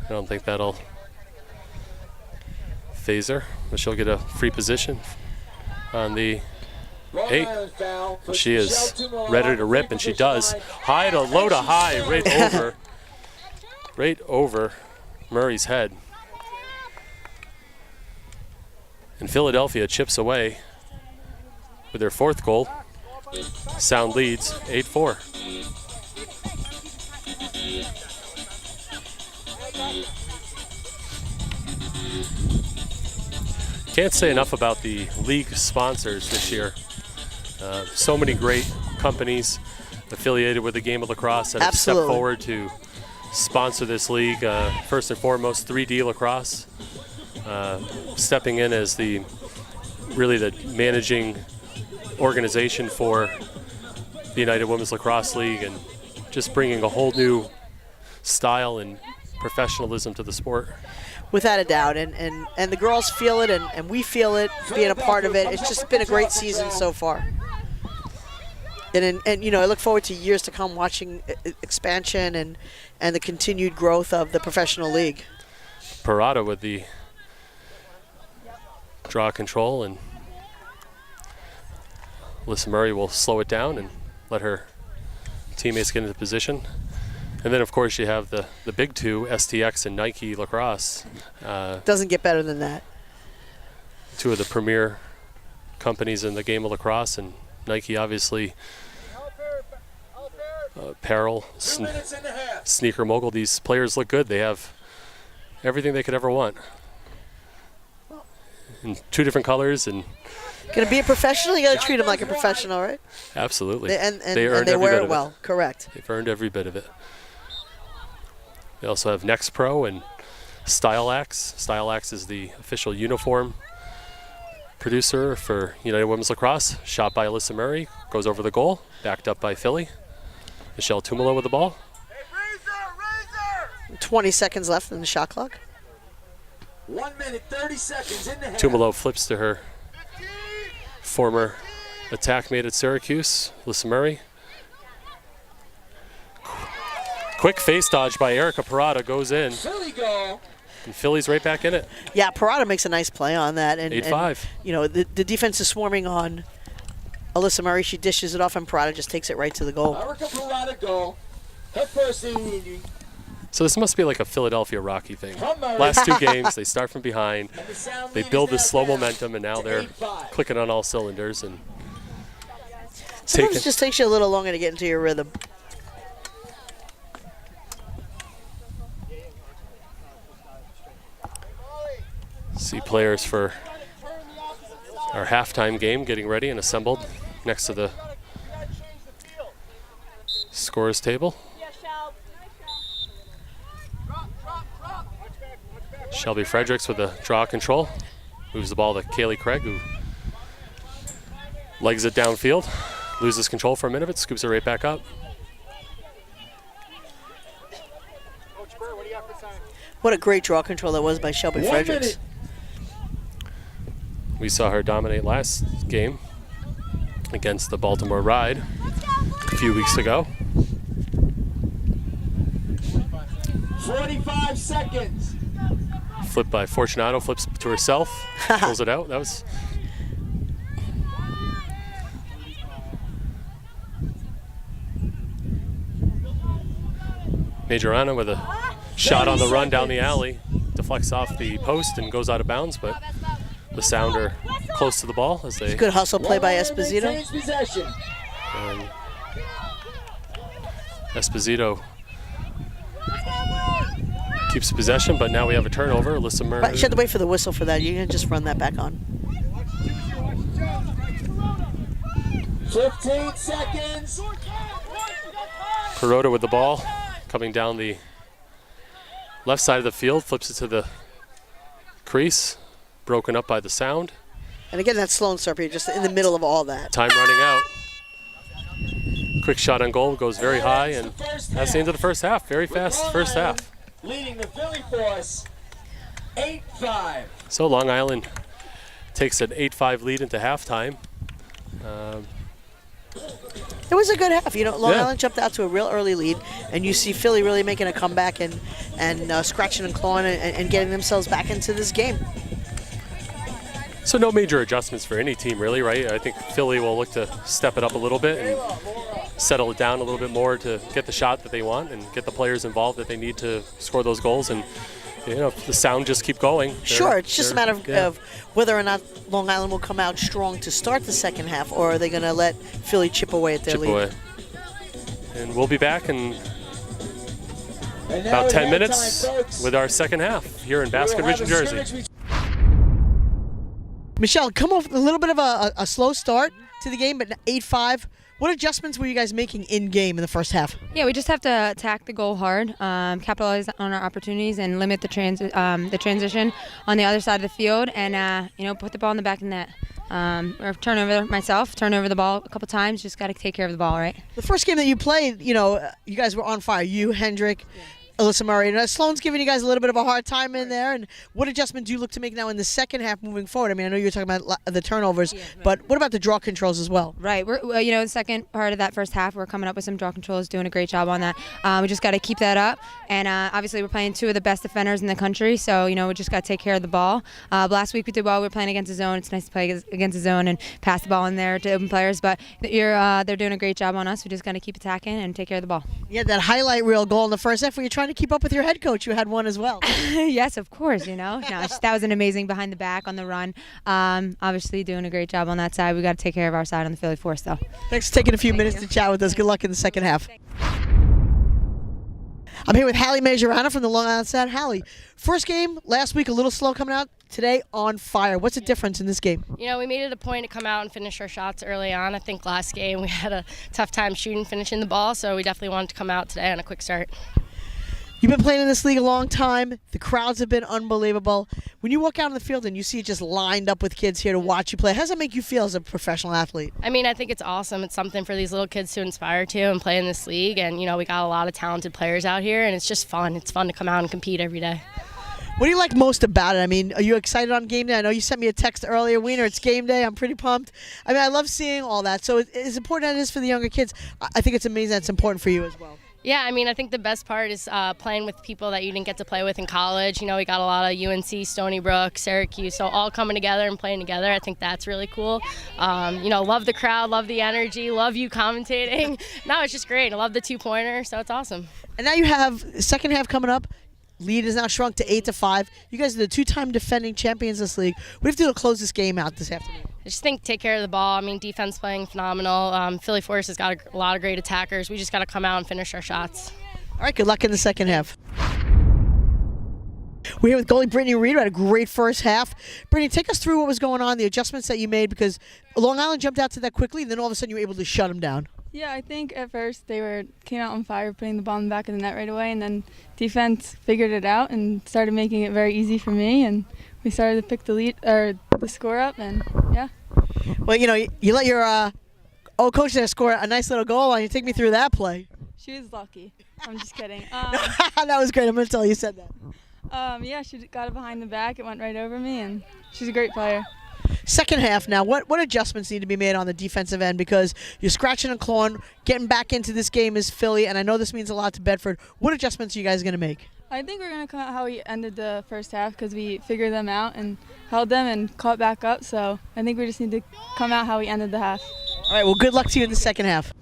I don't think that'll phase her, but she'll get a free position on the Long 8. Island foul. Puts She is Michelle Tumolo ready to on rip, free and she position does. line. High to low to high, right over Murray's head. And Philadelphia chips away with their 4th goal. Sound leads 8-4. Can't say enough about the league sponsors this year. So many great companies affiliated with the game of lacrosse that have stepped forward to sponsor this league. First and foremost, 3D Lacrosse, stepping in as really the managing organization for the United Women's Lacrosse League, and just bringing a whole new style and professionalism to the sport. Without a doubt, and the girls feel it, and we feel it, being a part of it. It's just been a great season so far. And you know, I look forward to years to come watching expansion and the continued growth of the professional league. Perrotta with the draw control, and Alyssa Murray will slow it down and let her teammates get into position. And then, of course, you have the big two, STX and Nike Lacrosse. Doesn't get better than that. Two of the premier companies in the game of lacrosse, and Nike obviously apparel, sneaker mogul. These players look good. They have everything they could ever want in 2 different colors. And gonna be a professional, you gotta treat them like a professional, right? Absolutely. And they wear it well. Correct. They've earned every bit of it. They also have NextPro and StyleX. StyleX is the official uniform producer for United Women's Lacrosse. Shot by Alyssa Murray, goes over the goal, backed up by Philly. Michelle Tumolo with the ball. 20 seconds left in the shot clock. 1 minute, 30 seconds in the half. Tumolo flips to her former attack mate at Syracuse, Alyssa Murray. Quick face dodge by Erica Perrotta goes in. Philly goal. And Philly's right back in it. Yeah, Perrotta makes a nice play on that. 8-5. You know, the defense is swarming on Alyssa Murray. She dishes it off, and Perrotta just takes it right to the goal. Erica Perrotta goal. Her first inning. So this must be like a Philadelphia Rocky thing. Last 2 games, they start from behind. They build this slow momentum, and now they're clicking on all cylinders. And sometimes it just takes you a little longer to get into your rhythm. See players for our halftime game getting ready and assembled next to the scores table. Shelby Fredericks with the draw control. Moves the ball to Kaylee Craig, who legs it downfield. Loses control for a minute, but scoops it right back up. What a great draw control that was by Shelby Fredericks. We saw her dominate last game against the Baltimore Ride a few weeks ago. 45 seconds. Flip by Fortunato, flips to herself, pulls it out. That was Majorana with a shot on the run down the alley, deflects off the post and goes out of bounds, but the Sounder close to the ball as they. Good hustle play by Esposito. And Esposito keeps possession, but now we have a turnover. Alyssa Murray. Right, she had to wait for the whistle for that. You can just run that back on. 15 seconds. Perrotta with the ball, coming down the left side of the field, flips it to the crease, broken up by the Sound. And again, that's Sloan Serpent, just in the middle of all that. Time running out. Quick shot on goal, goes very high, and that's the end of the first half. Very fast first half. Leading the Philly force, 8-5. So Long Island takes an 8-5 lead into halftime. It was a good half. You know, Long Island jumped out to a real early lead, and you see Philly really making a comeback and scratching and clawing and getting themselves back into this game. So no major adjustments for any team, really, right? I think Philly will look to step it up a little bit and settle it down a little bit more to get the shot that they want and get the players involved that they need to score those goals. And if the Sound just keep going. Sure, it's just a matter of whether or not Long Island will come out strong to start the second half, or are they going to let Philly chip away at their lead? And we'll be back in about 10 minutes with our second half here in Baskin Ridge, New Jersey. Michelle, come off a little bit of a slow start to the game, but 8-5. What adjustments were you guys making in-game in the first half? Yeah, we just have to attack the goal hard, capitalize on our opportunities, and limit the transition on the other side of the field, and put the ball in the back of the net. Or turn over the ball a couple times. Just got to take care of the ball, right? The first game that you played, you guys were on fire. You, Hendrick, Alyssa Murray. And Sloan's giving you guys a little bit of a hard time in there. And what adjustment do you look to make now in the second half moving forward? I mean, I know you were talking about the turnovers, but what about the draw controls as well? Right. We're the second part of that first half, we're coming up with some draw controls, doing a great job on that. We just got to keep that up. And obviously, we're playing two of the best defenders in the country, so we just got to take care of the ball. Last week we did well. We were playing against the zone. It's nice to play against the zone and pass the ball in there to open players. But they're doing a great job on us. We just got to keep attacking and take care of the ball. You had that highlight reel goal in the first half where you're trying to keep up with your head coach. You had one as well. Yes, of course. That was an amazing behind the back on the run. Obviously, doing a great job on that side. We got to take care of our side on the Philly Force, though. Thanks for taking a few minutes to chat with us. Good luck in the second half. I'm here with Hallie Majorana from the Long Island Sound. Hallie, first game last week a little slow coming out. Today on fire. What's the difference in this game? We made it a point to come out and finish our shots early on. I think last game we had a tough time finishing the ball, so we definitely wanted to come out today on a quick start. You've been playing in this league a long time. The crowds have been unbelievable. When you walk out on the field and you see it just lined up with kids here to watch you play, how does that make you feel as a professional athlete? I mean, I think it's awesome. It's something for these little kids to inspire to and play in this league. And, we got a lot of talented players out here, and it's just fun. It's fun to come out and compete every day. What do you like most about it? I mean, are you excited on game day? I know you sent me a text earlier, Wiener. It's game day. I'm pretty pumped. I mean, I love seeing all that. So as important as it is for the younger kids, I think it's amazing that it's important for you as well. Yeah, I mean, I think the best part is playing with people that you didn't get to play with in college. We got a lot of UNC, Stony Brook, Syracuse, so all coming together and playing together. I think that's really cool. Love the crowd, love the energy, love you commentating. No, it's just great. I love the two-pointer, so it's awesome. And now you have second half coming up. Lead is now shrunk to 8-5. You guys are the two-time defending champions of this league. What do you have to do to close this game out this afternoon? I just think take care of the ball. I mean, defense playing phenomenal. Philly Force has got a lot of great attackers. We just got to come out and finish our shots. All right, good luck in the second half. We're here with goalie Brittany Reed, who had a great first half. Brittany, take us through what was going on, the adjustments that you made, because Long Island jumped out to that quickly, and then all of a sudden you were able to shut them down. Yeah, I think at first they came out on fire, putting the ball in the back of the net right away, and then defense figured it out and started making it very easy for me, and we started to pick the lead or the score up, and yeah. Well, you let your coach there score a nice little goal, and you take me through that play. She was lucky. I'm just kidding. That was great. I'm going to tell you said that. Yeah, she got it behind the back. It went right over me, and she's a great player. Second half now, what adjustments need to be made on the defensive end? Because you're scratching and clawing, getting back into this game is Philly, and I know this means a lot to Bedford. What adjustments are you guys going to make? I think we're going to come out how we ended the first half because we figured them out and held them and caught back up. So I think we just need to come out how we ended the half. All right, well, good luck to you in the second half.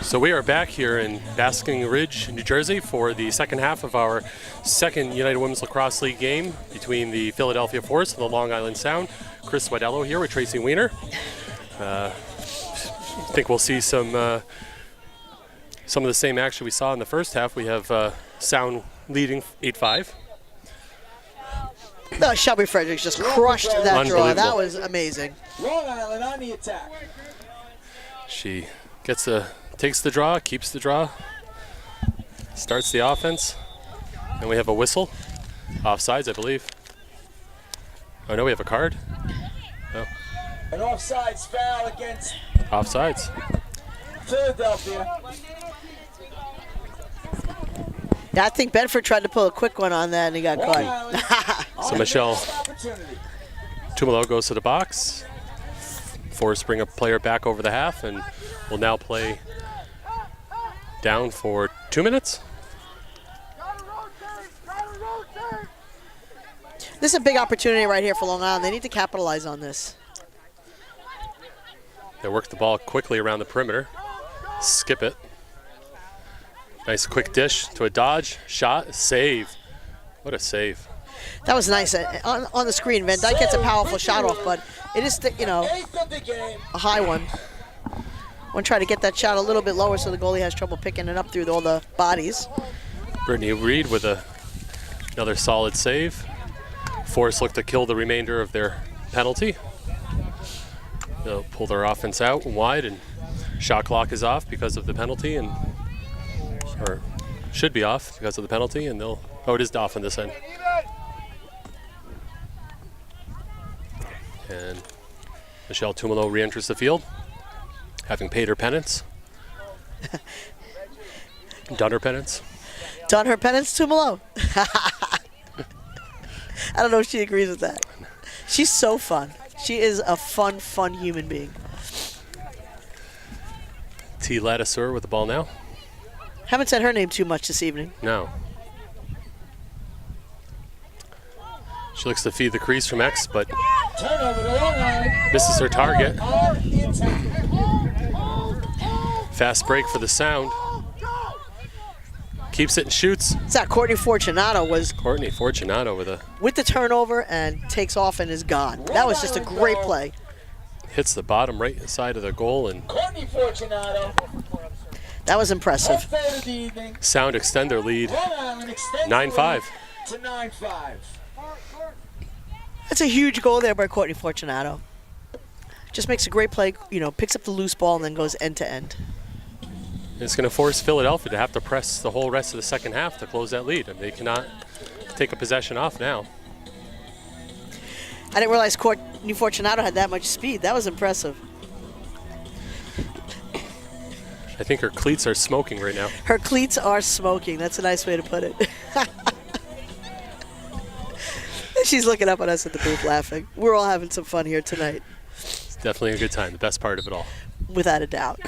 So we are back here in Basking Ridge, New Jersey for the second half of our second United Women's Lacrosse League game between the Philadelphia Force and the Long Island Sound. Chris Wadello here with Tracy Wiener. I think we'll see some of the same action we saw in the first half. We have Sound leading 8-5. No, Shelby Fredericks just crushed that draw. That was amazing. Long Island on the attack. She takes the draw, keeps the draw, starts the offense, and we have a whistle. Offsides, I believe. Oh no, we have a card. No. An offsides foul against Offsides. Philadelphia. Yeah, I think Bedford tried to pull a quick one on that and he got caught. So Michelle Tumolo goes to the box. Force bring a player back over the half, and will now play down for 2 minutes. This is a big opportunity right here for Long Island. They need to capitalize on this. They work the ball quickly around the perimeter. Skip it. Nice quick dish to a dodge, shot, save. What a save. That was nice. On the screen, Van Dyke gets a powerful shot off, but it is, a high one. Want to try to get that shot a little bit lower so the goalie has trouble picking it up through all the bodies. Brittany Reed with another solid save. Forest look to kill the remainder of their penalty. They'll pull their offense out wide, and shot clock is off because of the penalty, or should be off because of the penalty, and it is off on this end. And Michelle Tumolo re-enters the field, having paid her penance. Done her penance. Done her penance, Tumolo. I don't know if she agrees with that. She's so fun. She is a fun human being. T. Latisseur with the ball now. Haven't said her name too much this evening. No. She looks to feed the crease from X, but misses her target. Fast break for the Sound. Keeps it and shoots. It's that Courtney Fortunato with the turnover and takes off and is gone. That was just a great play. Hits the bottom right side of the goal, and that was impressive. Sound extend their lead 9-5. To 9-5. That's a huge goal there by Courtney Fortunato. Just makes a great play, picks up the loose ball and then goes end to end. It's going to force Philadelphia to have to press the whole rest of the second half to close that lead. And they cannot take a possession off now. I didn't realize Courtney Fortunato had that much speed. That was impressive. I think her cleats are smoking right now. Her cleats are smoking. That's a nice way to put it. She's looking up at us at the booth laughing. We're all having some fun here tonight. It's definitely a good time, the best part of it all. Without a doubt.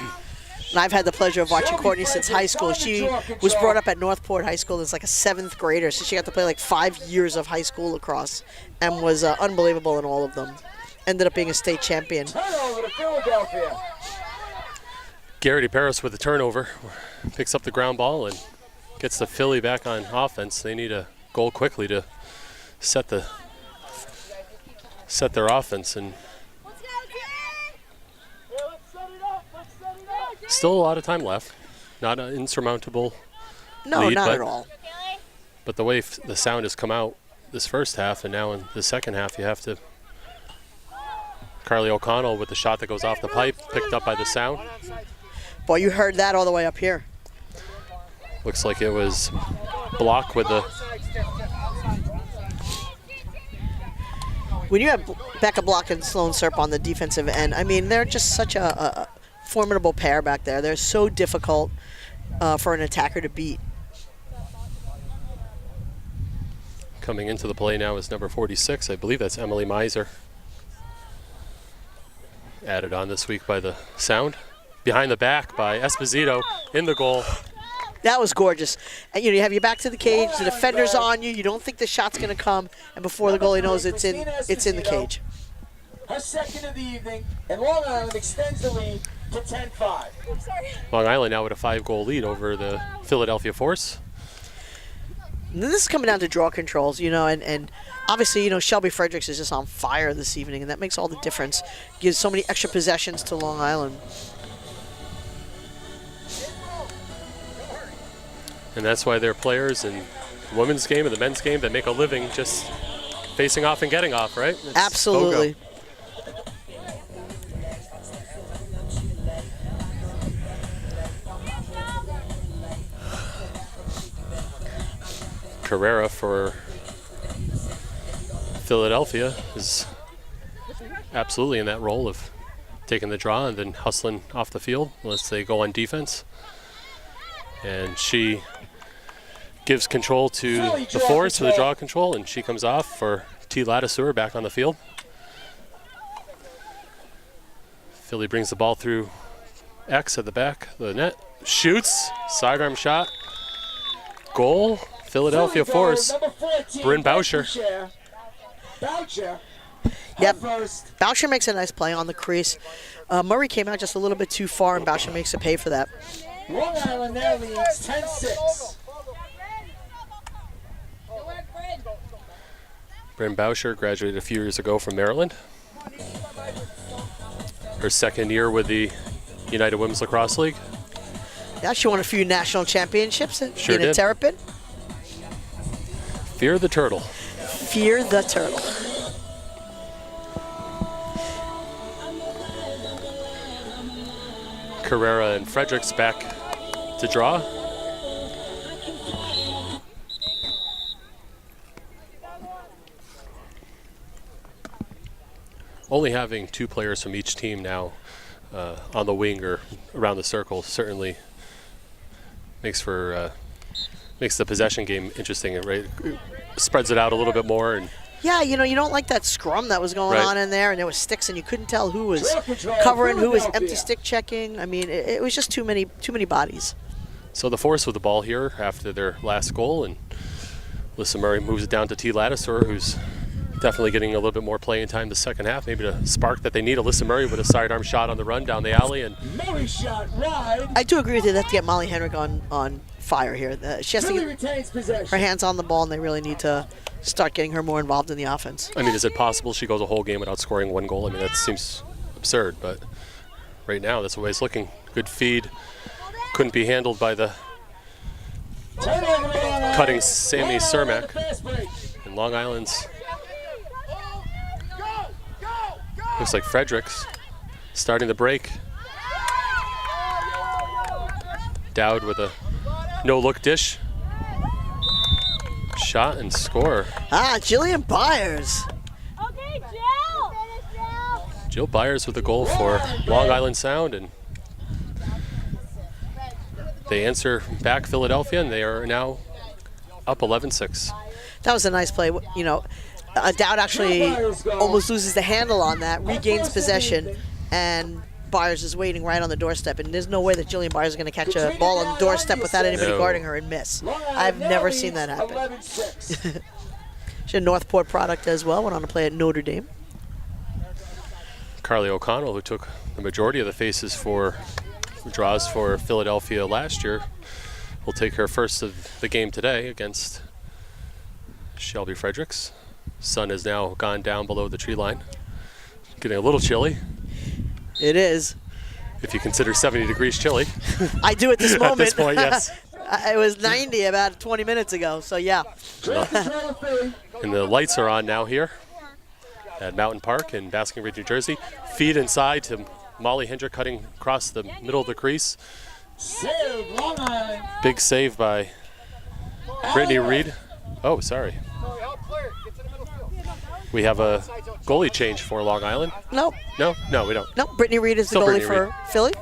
And I've had the pleasure of watching Courtney since high school. She was brought up at Northport High School as like a 7th grader, so she got to play like 5 years of high school lacrosse and was unbelievable in all of them. Ended up being a state champion. Turnover to Philadelphia. Garrity-Parros with the turnover. Picks up the ground ball and gets the Philly back on offense. They need a goal quickly to set their offense, and still a lot of time left. Not an insurmountable lead, not at all. But the way the Sound has come out this first half, and now in the second half, you have to. Carly O'Connell with the shot that goes off the pipe, picked up by the Sound. Boy, you heard that all the way up here. Looks like it was blocked with the. When you have Becca Block and Sloan Serp on the defensive end, I mean, they're just such a formidable pair back there. They're so difficult for an attacker to beat. Coming into the play now is number 46. I believe that's Emily Miser. Added on this week by the Sound. Behind the back by Esposito in the goal. That was gorgeous. And you have your back to the cage, the defender's on you, you don't think the shot's going to come, and before the goalie knows it's in the cage. Her second of the evening, and Long Island extends the lead to 10-5. Long Island now with a 5-goal lead over the Philadelphia Force. And this is coming down to draw controls, and obviously, Shelby Fredericks is just on fire this evening, and that makes all the difference. Gives so many extra possessions to Long Island. And that's why there are players in the women's game and the men's game that make a living just facing off and getting off, right? It's absolutely. Carrera for Philadelphia is absolutely in that role of taking the draw and then hustling off the field unless they go on defense. And she gives control to the Force for the draw control, and she comes off for T. Latisseur back on the field. Philly brings the ball through X at the back of the net. Shoots, sidearm shot, goal, Philadelphia Force. Bryn Boucher. Yep, Boucher makes a nice play on the crease. Murray came out just a little bit too far, and Boucher makes a pay for that. Long Island now leads 10-6. Bryn Boucher graduated a few years ago from Maryland. Her second year with the United Women's Lacrosse League. Yeah, she won a few national championships Sure in did. Terrapin. Fear the turtle. Fear the turtle. Carrera and Fredericks back to draw. Only having 2 players from each team now on the wing or around the circle certainly makes the possession game interesting, right? It spreads it out a little bit more. And Yeah, you know, you don't like that scrum that was going Right. on in there, and there was sticks, and you couldn't tell who was covering, who was empty stick checking. I mean, it was just too many bodies. so the Force with the ball here after their last goal, and Alyssa Murray moves it down to T. Lattiser, who's definitely getting a little bit more playing time the second half, maybe the spark that they need. Alyssa Murray with a sidearm shot on the run down the alley. And Murray shot wide. I do agree with you. They have to get Molly Hendrick on fire here. She has to Philly get retains possession. her hands on the ball, and they really need to start getting her more involved in the offense. I mean, is it possible she goes a whole game without scoring 1 goal? I mean, that seems absurd, but right now that's the way it's looking. Good feed. Couldn't be handled by the Turnover to Long Island. cutting Sammy Long Island Cermack. on the fast break. And Long Island's looks like Fredericks starting the break. Dowd with a no-look dish. Shot and score. Jillian Byers. Okay, Jill. Jill Byers with a goal for Long Island Sound, and they answer back Philadelphia, and they are now up 11-6. That was a nice play. You know, Dowd actually almost loses the handle on that, regains possession, and Byers is waiting right on the doorstep. And there's no way that Jillian Byers is going to catch a ball on the doorstep without anybody No. guarding her and miss. Long Island I've now never leads seen that happen. 11-6. She's a Northport product as well, went on to play at Notre Dame. Carly O'Connell, who took the majority of the faces for draws for Philadelphia last year, will take her first of the game today against Shelby Fredericks. Sun has now gone down below the tree line. Getting a little chilly, It is. if you consider 70 degrees chilly. I do at this moment. At this point, yes. It was 90 about 20 minutes ago, so yeah. Draw control of Philly. And the lights are on now here at Mountain Park in Basking Ridge, New Jersey. Feed inside to Molly Hendrick cutting across the middle of the crease. Save Long Island. Big save by Brittany Reed. Oh, sorry. We have a goalie change for Long Island. Nope. No, we don't. Nope. Brittany Reed is the Still goalie Brittany for Reed. Philly.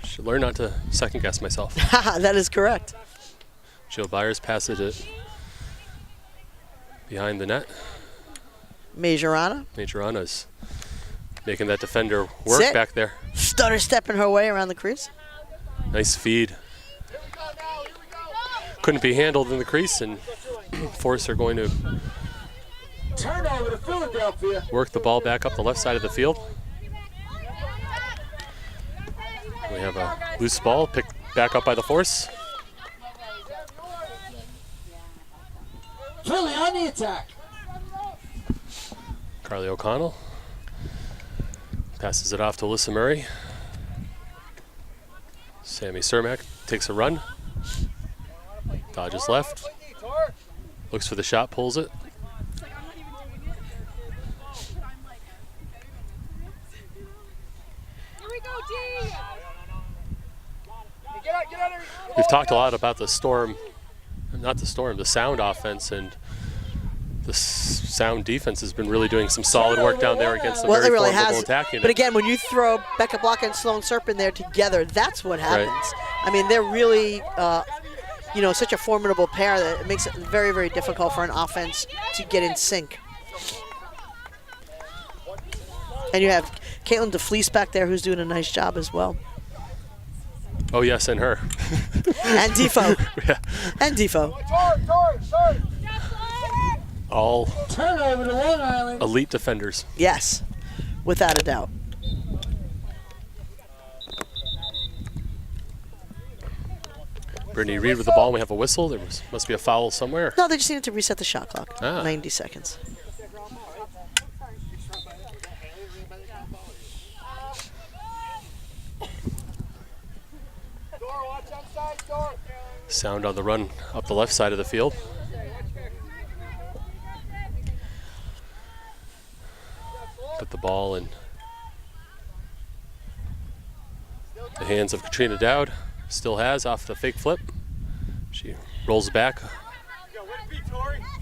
Should learn not to second guess myself. That is correct. Jill Byers passes it behind the net. Majorana. Majorana's making that defender work Sit. back there. Stutter stepping her way around the crease. Nice feed. Couldn't be handled in the crease, and Force are going to Turnover to Philadelphia. work the ball back up the left side of the field. We have a loose ball picked back up by the Force. Philly on the attack. Carly O'Connell passes it off to Alyssa Murray. Sammy Cermack takes a run. Dodges left. Looks for the shot, pulls it. Here we go, D. We've talked a lot about the Sound offense, and the Sound defense has been really doing some solid work down there against the Well, very it really formidable has. attack unit. But again, when you throw Becca Block and Sloan Serpent there together, that's what happens. Right. I mean, they're really, such a formidable pair that it makes it very, very difficult for an offense to get in sync. And you have Caitlin DeFleece back there who's doing a nice job as well. Oh yes, and her. And Defoe. Yeah. And Defoe. All Turnover to Long Island. elite defenders. Yes, without a doubt. Brittany Reed with the ball. We have a whistle. There must be a foul somewhere. No, they just needed to reset the shot clock. Ah. 90 seconds. Sound on the run up the left side of the field. Put the ball in the hands of Katrina Dowd. Still has off the fake flip. She rolls back.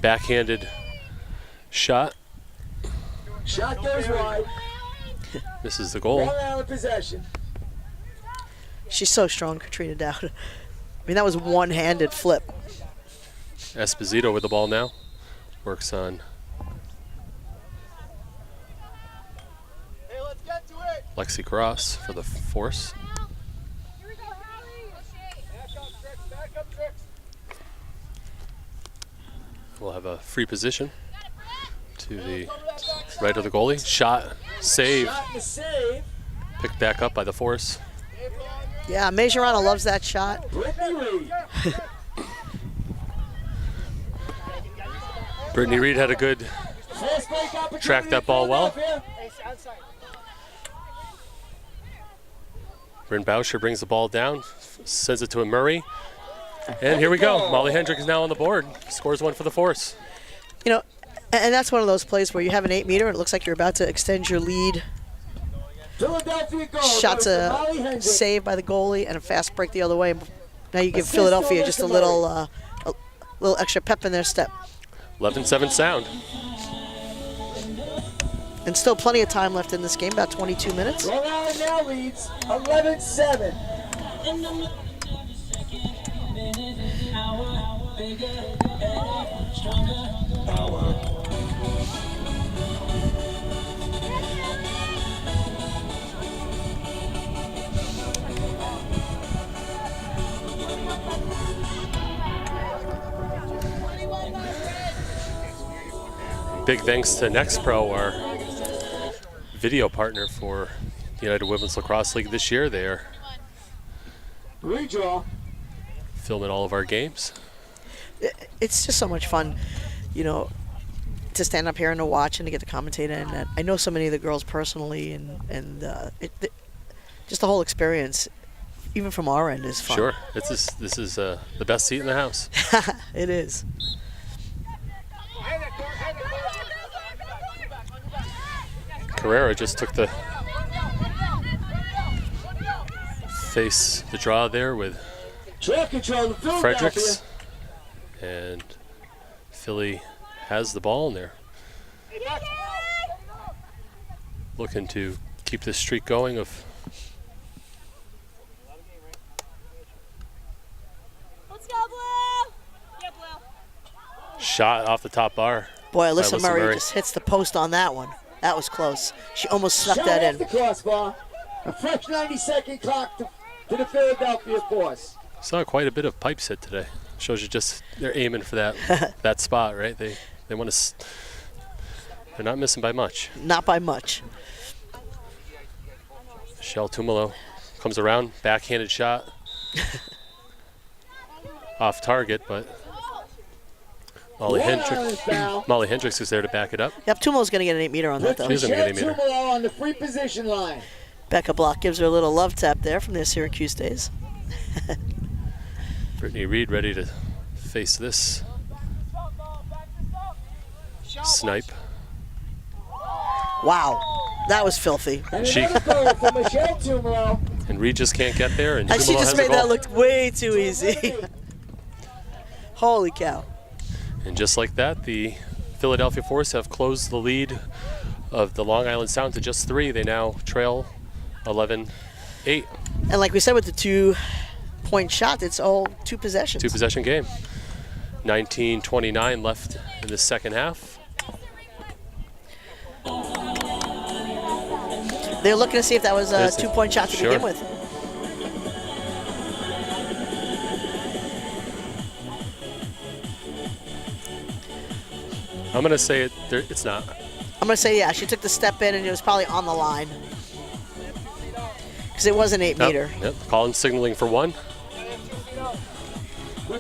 Backhanded shot. Shot goes wide. This is the goal. Long Island possession. She's so strong, Katrina Dowd. I mean, that was one-handed flip. Esposito with the ball now. Works on Lexi Cross for the force. We'll have a free position to the right of the goalie. Shot, save. Shot and a save. Picked back up by the force. Yeah, Majorana loves that shot. Brittany Reed. Brittany Reed had a good Fast break opportunity track that ball well. Philadelphia. Bryn Boucher brings the ball down, sends it to a Murray. And here we go. Molly Hendrick is now on the board. Scores one for the force. You know, and that's one of those plays where you have an 8-meter and it looks like you're about to extend your lead. Philadelphia goal. Shots goes to Molly Hendrick. save by the goalie and a fast break the other way. Now you give Assist Philadelphia over just to a little extra pep in their step. 11-7 sound. And still plenty of time left in this game, about 22 minutes. Long Island now leads 11-7. Big thanks to NextPro, our video partner for the United Women's Lacrosse League this year. They are Redraw. filming all of our games. It's just so much fun, you know, to stand up here and to watch and to get to commentate. And I know so many of the girls personally, and just the whole experience, even from our end, is fun. Sure, this is the best seat in the house. It is. Carrera just took the draw there with Track control to Philadelphia. Fredericks, and Philly has the ball in there. Looking to keep this streak going of Let's go, Blue! Yeah, Blue. shot off the top bar. Boy, by Alyssa Murray just hits the post on that one. That was close. She almost snuck Shot that off in. the crossbar. A fresh 90-second clock to the Philadelphia force. Saw quite a bit of pipes hit today. Shows you just they're aiming for that spot, right? They want to. They're not missing by much. Not by much. Shell Tumolo comes around, backhanded shot, off target, but Molly Hendricks is there to back it up. Yep, Tumolo's going to get an 8-meter on that, though. She's gonna get an 8-meter. Tumolo on the free position line. Becca Block gives her a little love tap there from their Syracuse days. Brittany Reed ready to face this snipe. Wow, that was filthy. And She- another goal for Michelle Tumolo. And Reed just can't get there, and And she Tumolo just has made a that goal. look way too easy. Holy cow. And just like that, the Philadelphia Force have closed the lead of the Long Island Sound to just 3. They now trail 11-8. And like we said with the 2-point shot, it's all 2 possessions. 2-possession game. 19:29 left in the second half. They're looking to see if that was a There's a- 2-point shot to sure. begin with. I'm going to say it's not. I'm going to say, yeah, she took the step in and it was probably on the line. Because it was an 8-meter. Yep. Collins signaling for 1.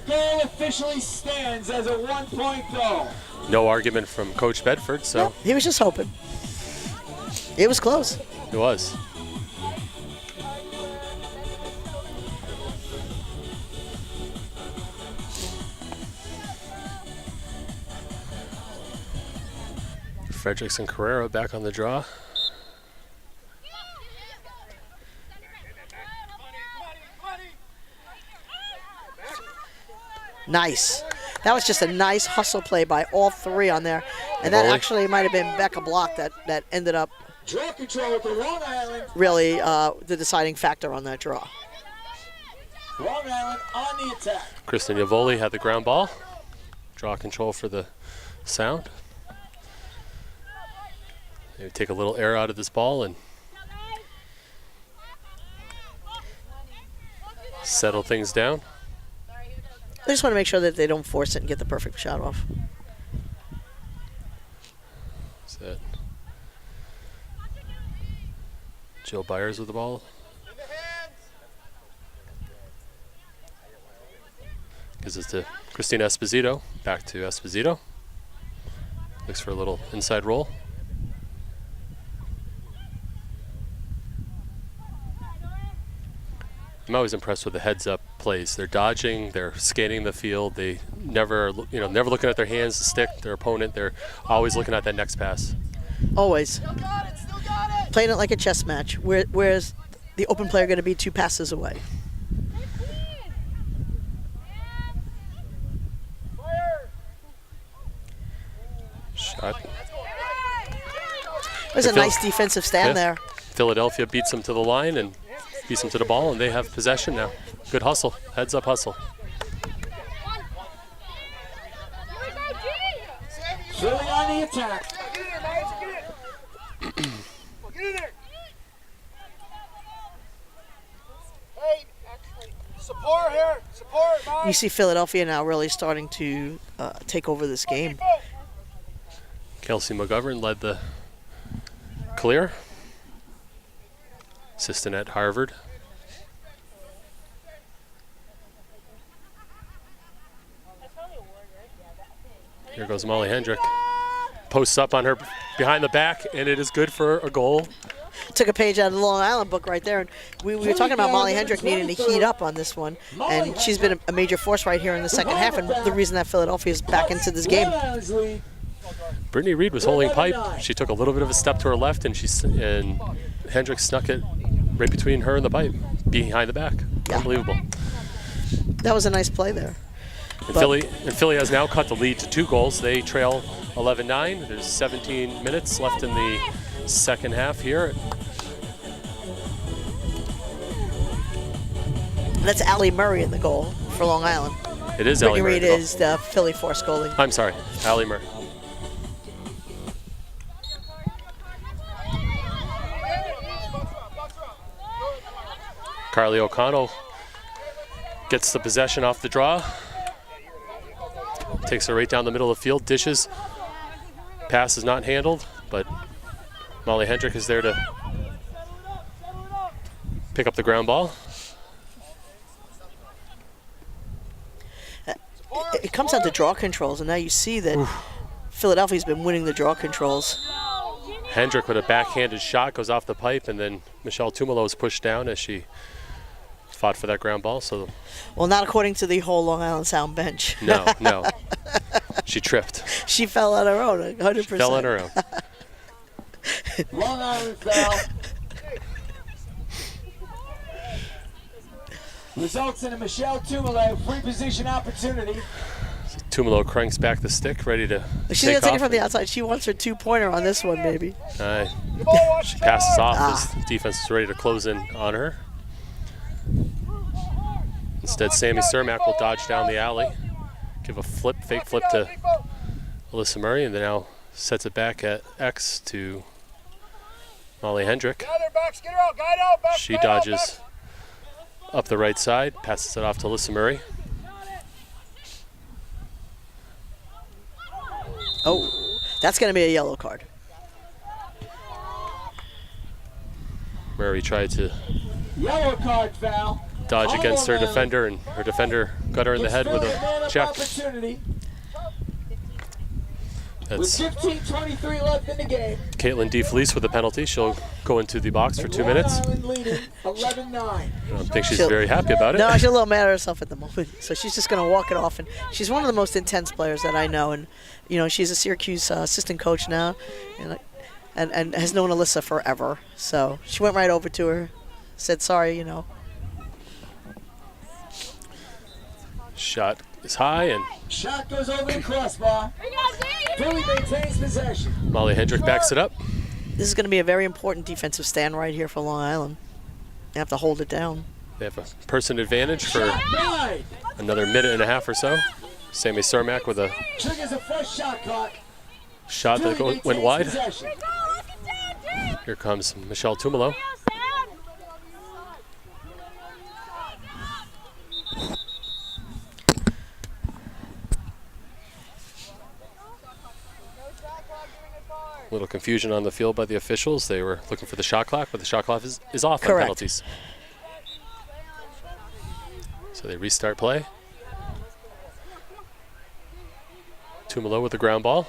goal officially stands as a 1-point goal. No argument from Coach Bedford, so. No, he was just hoping. It was close. It was. Fredericks and Carrera back on the draw. Nice. That was just a nice hustle play by all three on there. And that actually might have been Becca Block that ended up Draw control with the Long Island. really the deciding factor on that draw. Long Island on the attack. Kristen Yavoli had the ground ball. Draw control for the Sound. Maybe take a little air out of this ball and settle things down. I just want to make sure that they don't force it and get the perfect shot off. Is that Jill Byers with the ball? Gives it to Christina Esposito. Back to Esposito. Looks for a little inside roll. I'm always impressed with the heads-up plays. They're dodging, they're scanning the field. They never looking at their hands to stick their opponent. They're always looking at that next pass. Always. Still got it. Playing it like a chess match. Where's the open player going to be 2 passes away? Shot. There's a nice defensive stand there. Philadelphia beats them to the line and beats them to the ball, and they have possession now. Good hustle, heads up hustle. Philly on the attack. Get in there, Myers. Get in. Get in there. Hey, support here. Support, Myers. You see Philadelphia now really starting to take over this game. Kelsey McGovern led the clear. Assistant at Harvard. Here goes Molly Hendrick. Posts up on her behind the back, and it is good for a goal. Took a page out of the Long Island book right there. And we were talking about Molly Hendrick needing to heat up on this one. And she's been a major force right here in the second half, and the reason that Philadelphia is back into this game. Brittany Reed was holding pipe. She took a little bit of a step to her left, and Hendrick snuck it right between her and the pipe, behind the back. Yeah. Unbelievable. That was a nice play there. And Philly has now cut the lead to 2 goals. They trail 11-9. There's 17 minutes left in the second half here. That's Allie Murray in the goal for Long Island. It is Allie Murray. Brittany Reed is the Philly force goalie. I'm sorry, Allie Murray. Carly O'Connell gets the possession off the draw. Takes her right down the middle of the field, dishes. Pass is not handled, but Molly Hendrick is there to pick up the ground ball. It comes down to draw controls, and now you see that Philadelphia's been winning the draw controls. Hendrick with a backhanded shot goes off the pipe, and then Michelle Tumolo is pushed down as she fought for that ground ball. So, well, not according to the whole Long Island Sound bench. No. She tripped. She fell on her own, 100%. She fell on her own. Long Island foul. Results in a Michelle Tumolo free position opportunity. Tumolo cranks back the stick, ready to She's going to take it from the outside. She wants her 2-pointer on this one, maybe. She passes off. This defense is ready to close in on her. Instead, Sammy Cermack will dodge down the alley, give a fake flip to Alyssa Murray, and then now sets it back at X to Molly Hendrick. She dodges up the right side, passes it off to Alyssa Murray. Oh, that's going to be a yellow card. Murray tried to Yellow card foul. dodge against her defender, and her defender got her in the head with a check. That's 15:23 left in the game. Caitlin DeFelice with a penalty. She'll go into the box for 2 minutes. Leading 11-9. I don't think she's very happy about it. No, she's a little mad at herself at the moment. So she's just going to walk it off. And she's one of the most intense players that I know. And, you know, she's a Syracuse assistant coach now and has known Alyssa forever. So she went right over to her, said sorry, you know. Shot is high, and Shot goes over the crossbar. Philly maintains possession. Molly Hendrick backs it up. This is going to be a very important defensive stand right here for Long Island. They have to hold it down. They have a person advantage for Right. another minute and a half or so. Sammy Cermack with a Triggers a fresh shot clock. shot that Philly went maintains wide. possession. Here comes Michelle Tumolo. A little confusion on the field by the officials. They were looking for the shot clock, but the shot clock is off on penalties. So they restart play. Tumolo with the ground ball.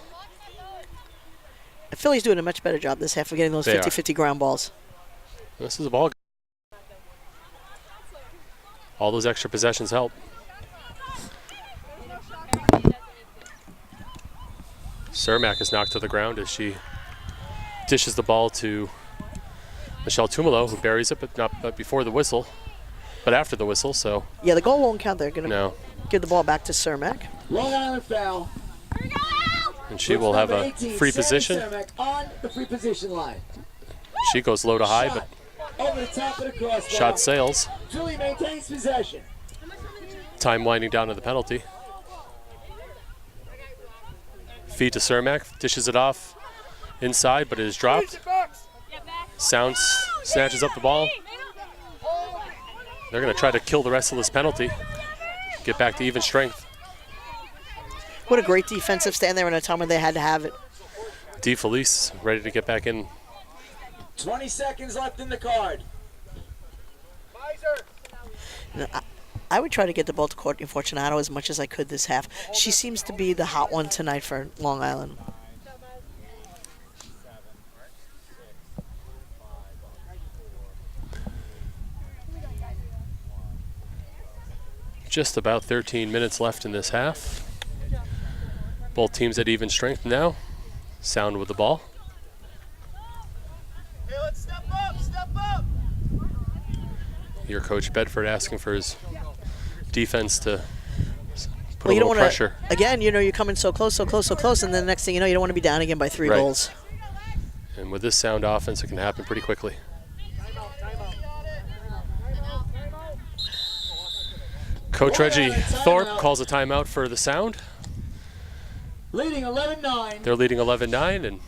Philly's doing a much better job this half of getting those 50-50 ground balls. This is a ball. All those extra possessions help. Cermack is knocked to the ground as she dishes the ball to Michelle Tumolo, who buries it, but before the whistle, but after the whistle. So yeah, the goal won't count. They're going to give the ball back to Cermack. Long Island foul. And she will have a 18, free position. Cermack on the free position line. She goes low to high, but over the top of the crossbar. shot sails. Philly maintains possession. Time winding down to the penalty. Feed to Cermack, dishes it off inside, but it is dropped. Sound snatches up the ball. They're going to try to kill the rest of this penalty, get back to even strength. What a great defensive stand there in a time when they had to have it. DeFelice ready to get back in. 20 seconds left in the card. I would try to get the ball to Courtney Fortunato as much as I could this half. She seems to be the hot one tonight for Long Island. Just about 13 minutes left in this half. Both teams at even strength now. Sound with the ball. Hey, let's step up, step up. Your Coach Bedford asking for his defense to put a a little don't pressure. Again, you know, you're coming so close, and then the next thing you know, you don't want to be down again by 3 goals. And with this sound offense, it can happen pretty quickly. Coach Reggie Thorpe calls a timeout for the Sound. Leading 11-9. They're leading 11-9 and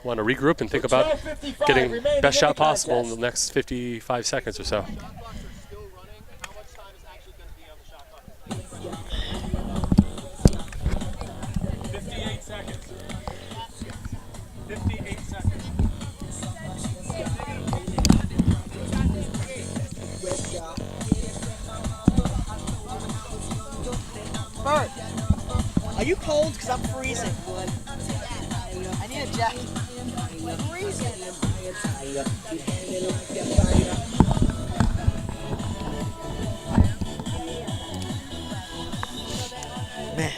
want to regroup and think about getting best shot possible in the next 55 seconds or so. 58 seconds. 58 seconds. Bert, are you cold? Because I'm freezing. I need a jacket. I'm freezing. Man.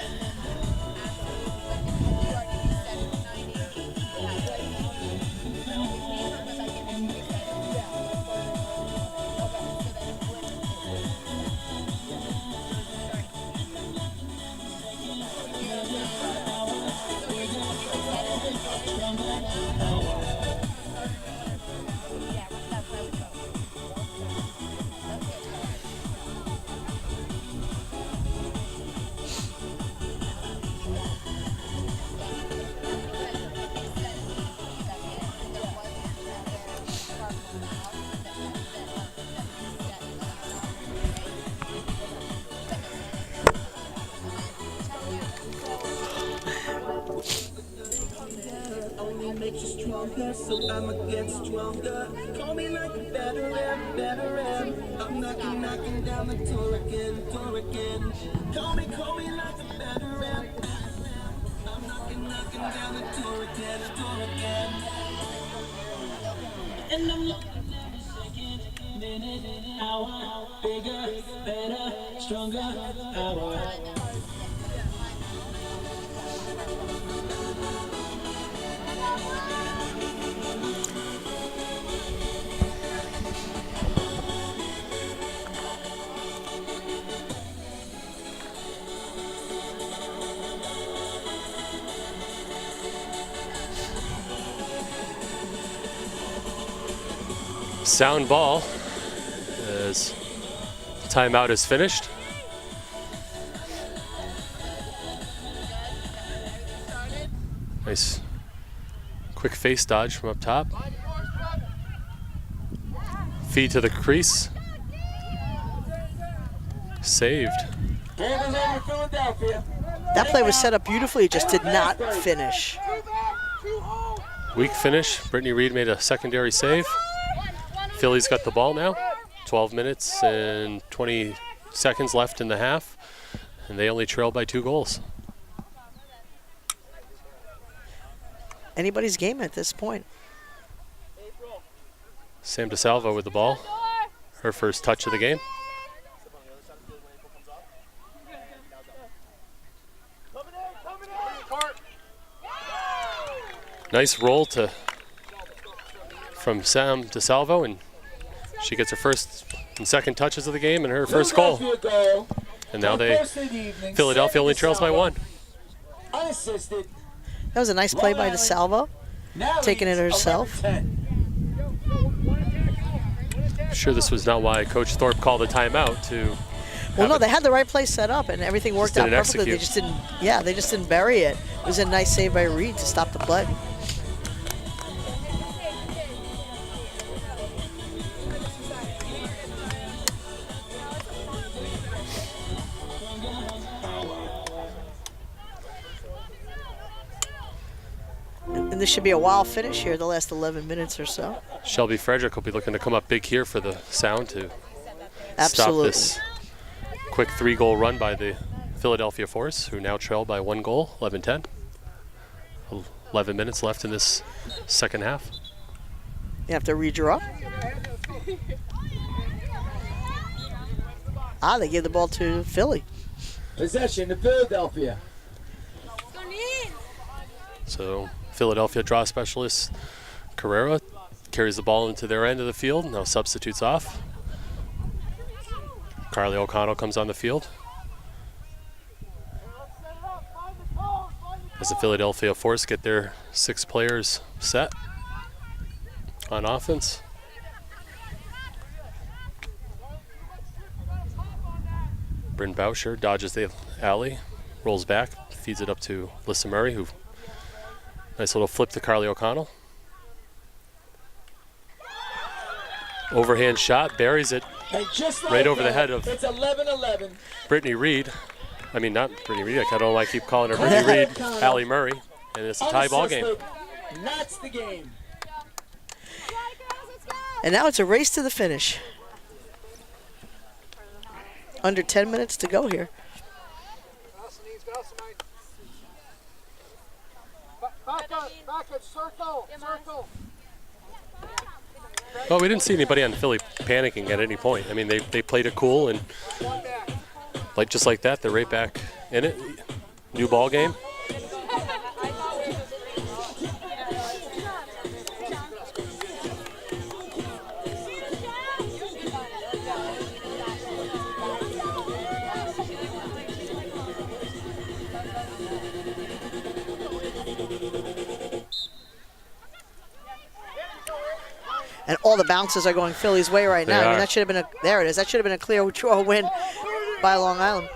longer, so I'ma get stronger. Call me like a veteran, veteran. I'm knocking down the door again, door again. Call me like a veteran. I'm knocking down the door again. And I'm looking every second, minute, hour. Bigger, better, stronger, hour. Sound ball as timeout is finished. Nice quick face dodge from up top. Feed to the crease. Saved. That play was set up beautifully, it just did not finish. Weak finish. Brittany Reed made a secondary save. Philly's got the ball now. 12 minutes and 20 seconds left in the half, and they only trail by 2 goals. Anybody's game at this point. Sam DiSalvo with the ball. Her first touch of the game. Nice roll from Sam DiSalvo, and she gets her first and second touches of the game and her first goal. And now Philadelphia only trails by 1. That was a nice play by DiSalvo, taking it herself. I'm sure this was not why Coach Thorpe called a timeout to. Well, no, they had the right play set up and everything worked out perfectly. Execute. They just didn't bury it. It was a nice save by Reed to stop the play. And this should be a wild finish here, the last 11 minutes or so. Shelby Frederick will be looking to come up big here for the Sound to Absolutely. stop this quick 3-goal run by the Philadelphia Force, who now trail by 1 goal, 11-10. 11 minutes left in this second half. You have to redraw. They gave the ball to Philly. Possession to Philadelphia. So Philadelphia draw specialist Carrera carries the ball into their end of the field. Now substitutes off. Carly O'Connell comes on the field. As the Philadelphia Force get their 6 players set on offense. Bryn Boucher dodges the alley, rolls back, feeds it up to Lissa Murray, who nice little flip to Carly O'Connell. Overhand shot, buries it right over the head of it's 11-11. Brittany Reed. I mean, not Brittany Reed. I don't know why I keep calling her Brittany Reed. Allie Murray. And it's a tie ball game. That's the game. And now it's a race to the finish. Under 10 minutes to go here. Back up, circle. Well, we didn't see anybody on Philly panicking at any point. I mean, they played it cool, and just like that, they're right back in it. New ball game. And all the bounces are going Philly's way right now. I mean, that should have been there it is. That should have been a clear draw win by Long Island.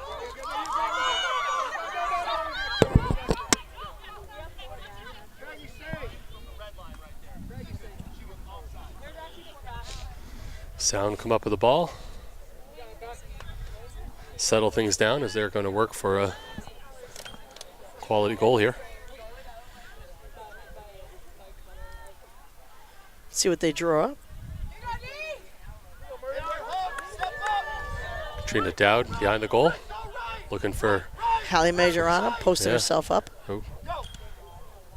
Sound come up with the ball. Settle things down as they're going to work for a quality goal here. See what they draw up. Katrina Dowd behind the goal, looking for Hallie Majorana posting herself up.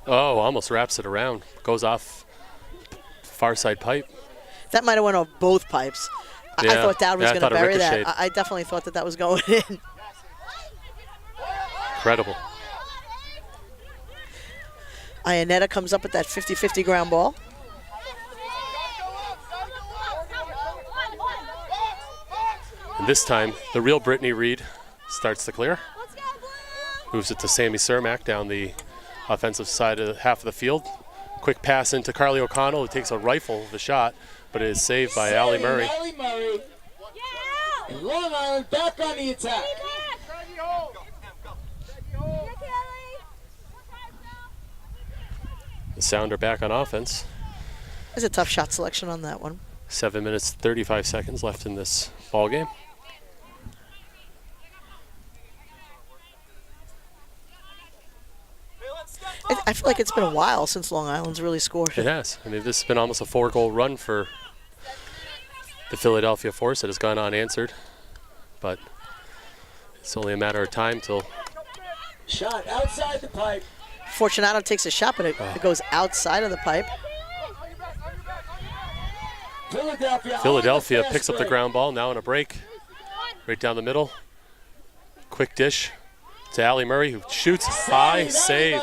Oh, almost wraps it around. Goes off far side pipe. That might have went off both pipes. I thought Dowd was going to bury that. I definitely thought that was going in. Incredible. Ianetta comes up with that 50-50 ground ball. And this time, the real Brittany Reed starts to clear. Moves it to Sammy Cermack down the offensive side of half of the field. Quick pass into Carly O'Connell, who takes a rifle of the shot, but it is saved by Allie Murray. And Long Island back on the attack. The Sound are back on offense. There's a tough shot selection on that one. 7 minutes, 35 seconds left in this ball game. I feel like it's been a while since Long Island's really scored. It has. I mean, this has been almost a 4-goal run for the Philadelphia Force that has gone unanswered. But it's only a matter of time till... Shot outside the pipe. Fortunato takes a shot, but it goes outside of the pipe. Philadelphia picks up the ground ball, now in a break. Right down the middle. Quick dish to Allie Murray, who shoots high, save.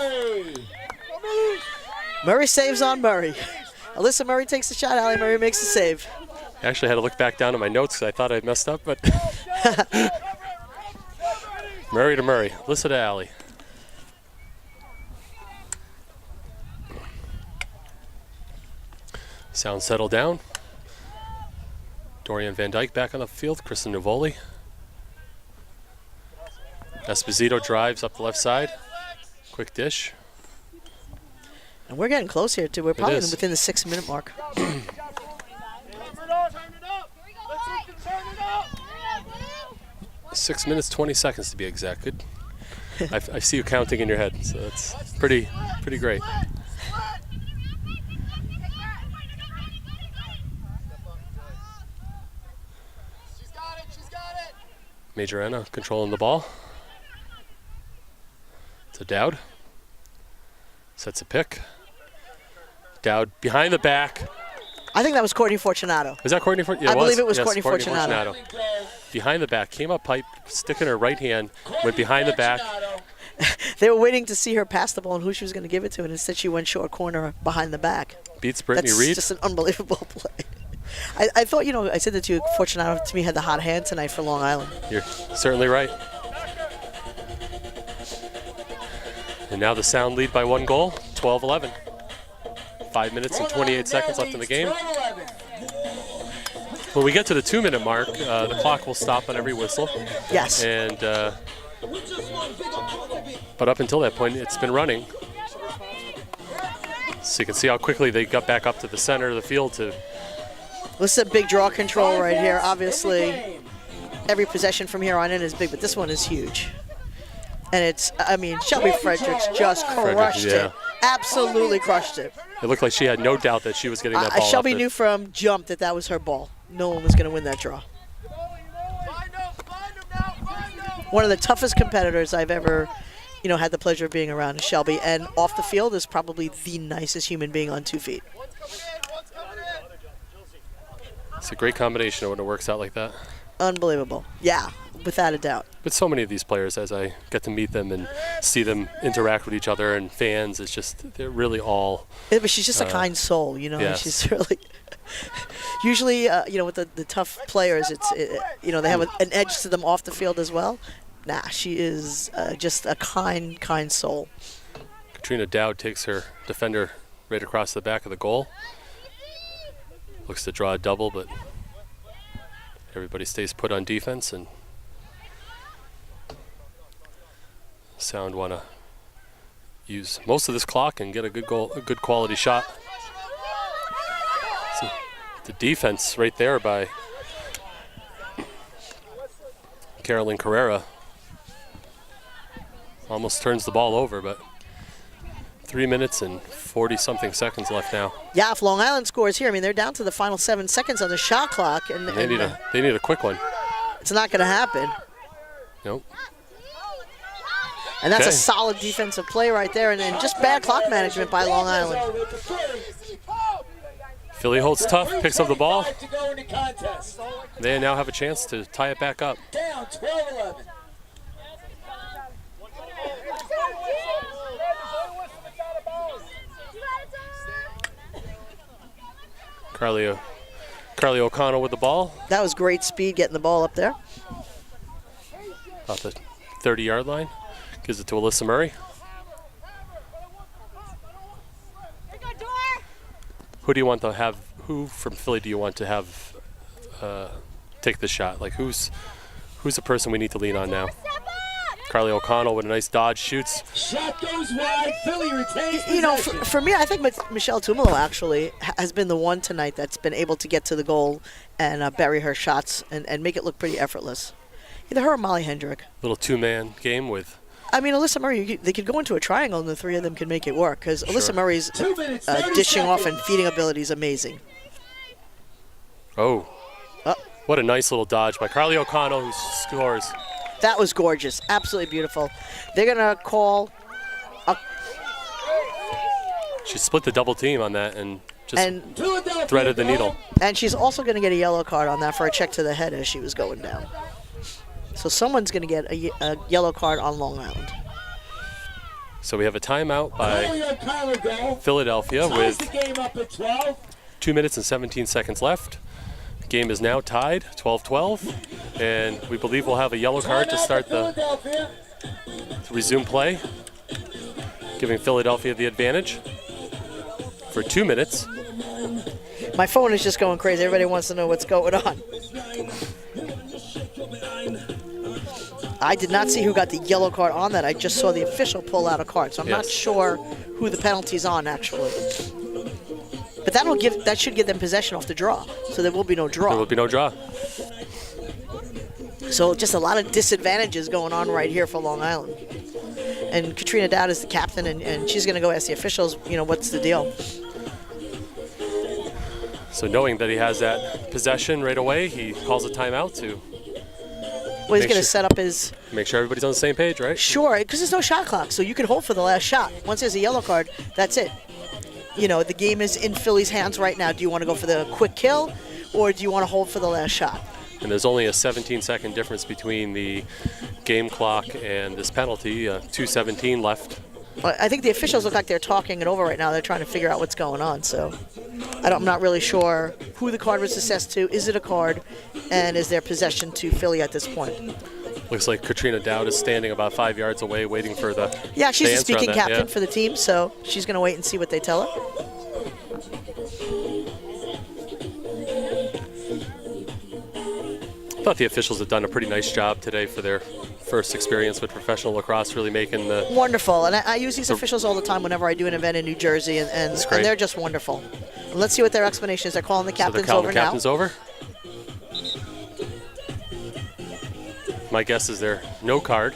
Murray saves on Murray. Alyssa Murray takes the shot, Allie Murray makes the save. I actually had to look back down at my notes because I thought I'd messed up, but Murray to Murray, Alyssa to Allie. Sound settled down. Dorian Van Dyke back on the field, Kristen Nuvoli. Esposito drives up the left side. Quick dish. And we're getting close here, too. We're probably within the 6-minute mark. 6 minutes, 20 seconds to be exact. Good. I see you counting in your head, so that's pretty great. Majorana controlling the ball. To Dowd. Sets a pick. Dowd behind the back. I think that was Courtney Fortunato. Is that Courtney Fortunato? I believe it was Courtney Fortunato. Behind the back, came up pipe, stick in her right hand, went behind the back. They were waiting to see her pass the ball and who she was going to give it to, and instead she went short corner behind the back. Beats Brittany Reed. That's just an unbelievable play. I thought, I said that to you, Fortunato to me had the hot hand tonight for Long Island. You're certainly right. And now the Sound lead by 1 goal, 12-11. 5 minutes and 28 seconds left in the game. When we get to the 2-minute mark, the clock will stop on every whistle. Yes. And but up until that point, it's been running. So you can see how quickly they got back up to the center of the field to... This is a big draw control right here. Obviously, every possession from here on in is big, but this one is huge. And it's, Shelby Fredericks just crushed it. Absolutely crushed it. It looked like she had no doubt that she was getting that ball. Shelby knew from jump that was her ball. No one was going to win that draw. One of the toughest competitors I've ever, had the pleasure of being around is Shelby. And off the field is probably the nicest human being on 2 feet. It's a great combination when it works out like that. Unbelievable. Yeah, without a doubt. But so many of these players, as I get to meet them and see them interact with each other and fans, it's just, they're really all... Yeah, but she's just a kind soul, Yes. She's really... Usually, with the tough players, they have an edge to them off the field as well. Nah, she is just a kind soul. Katrina Dowd takes her defender right across the back of the goal. Looks to draw a double, but everybody stays put on defense, and Sound want to use most of this clock and get a good goal, a good quality shot. So the defense right there by Carolyn Carrera almost turns the ball over, but 3 minutes and 40-something seconds left now. Yeah, if Long Island scores here, I mean, they're down to the final 7 seconds on the shot clock. And They need a quick one. it's not going to happen. Nope. And that's Okay. a solid defensive play right there. And then just bad clock management by Long Island. Philly holds tough, picks up the ball. To go into contest. They now have a chance to tie it back up. Down 12-11. Carly O'Connell with the ball. That was great speed getting the ball up there. About the 30-yard line. Gives it to Alyssa Murray. Who do you want to have? Who from Philly do you want to have take the shot? Like who's the person we need to lean on now? Carly O'Connell with a nice dodge, shoots. Shot goes wide. Philly retains You know, possession. for me, I think Michelle Tumolo actually has been the one tonight that's been able to get to the goal and bury her shots and make it look pretty effortless. Either her or Molly Hendrick. Little two-man game with. I mean, Alyssa Murray, they could go into a triangle and the three of them can make it work because Alyssa Murray's 2 minutes, 30 dishing off seconds. and feeding ability is amazing. Oh, Oh, what a nice little dodge by Carly O'Connell who scores. that was gorgeous. Absolutely beautiful. They're going to call She split the double team on that and just and threaded the needle. And she's also going to get a yellow card on that for a check to the head as she was going down. So someone's going to get a yellow card on Long Island. So we have a timeout by Carly O'Connell go. Philadelphia Ties with the game up at 12. 2 minutes and 17 seconds left. Game is now tied, 12-12, and we believe we'll have a yellow card to start Philadelphia. to resume play, giving Philadelphia the advantage for 2 minutes. My phone is just going crazy. Everybody wants to know what's going on. I did not see who got the yellow card on that. I just saw the official pull out a card, so I'm not Yes. sure who the penalty's on actually. But that should give them possession off the draw, so there will be no draw. There will be no draw. So just a lot of disadvantages going on right here for Long Island. And Katrina Dowd is the captain, and she's going to go ask the officials, what's the deal. So knowing that he has that possession right away, he calls a timeout to Well, he's Make going to sure- set up his... make sure everybody's on the same page, right? Sure, because there's no shot clock, so you can hold for the last shot. Once there's a yellow card, that's it. The game is in Philly's hands right now. Do you want to go for the quick kill, or do you want to hold for the last shot? And there's only a 17-second difference between the game clock and this penalty, 2:17 left. Well, I think the officials look like they're talking it over right now. They're trying to figure out what's going on, so I'm not really sure who the card was assessed to. Is it a card, and is there possession to Philly at this point? Looks like Katrina Dowd is standing about 5 yards away waiting for the Yeah, she's the answer on speaking that, captain yeah. for the team, so she's going to wait and see what they tell her. I thought the officials have done a pretty nice job today for their first experience with professional lacrosse, really making the Wonderful, and I use these officials all the time whenever I do an event in New Jersey, and great. they're just wonderful. And let's see what their explanation is. They're calling the so they're captains calling over the captains now. over. My guess is there no card.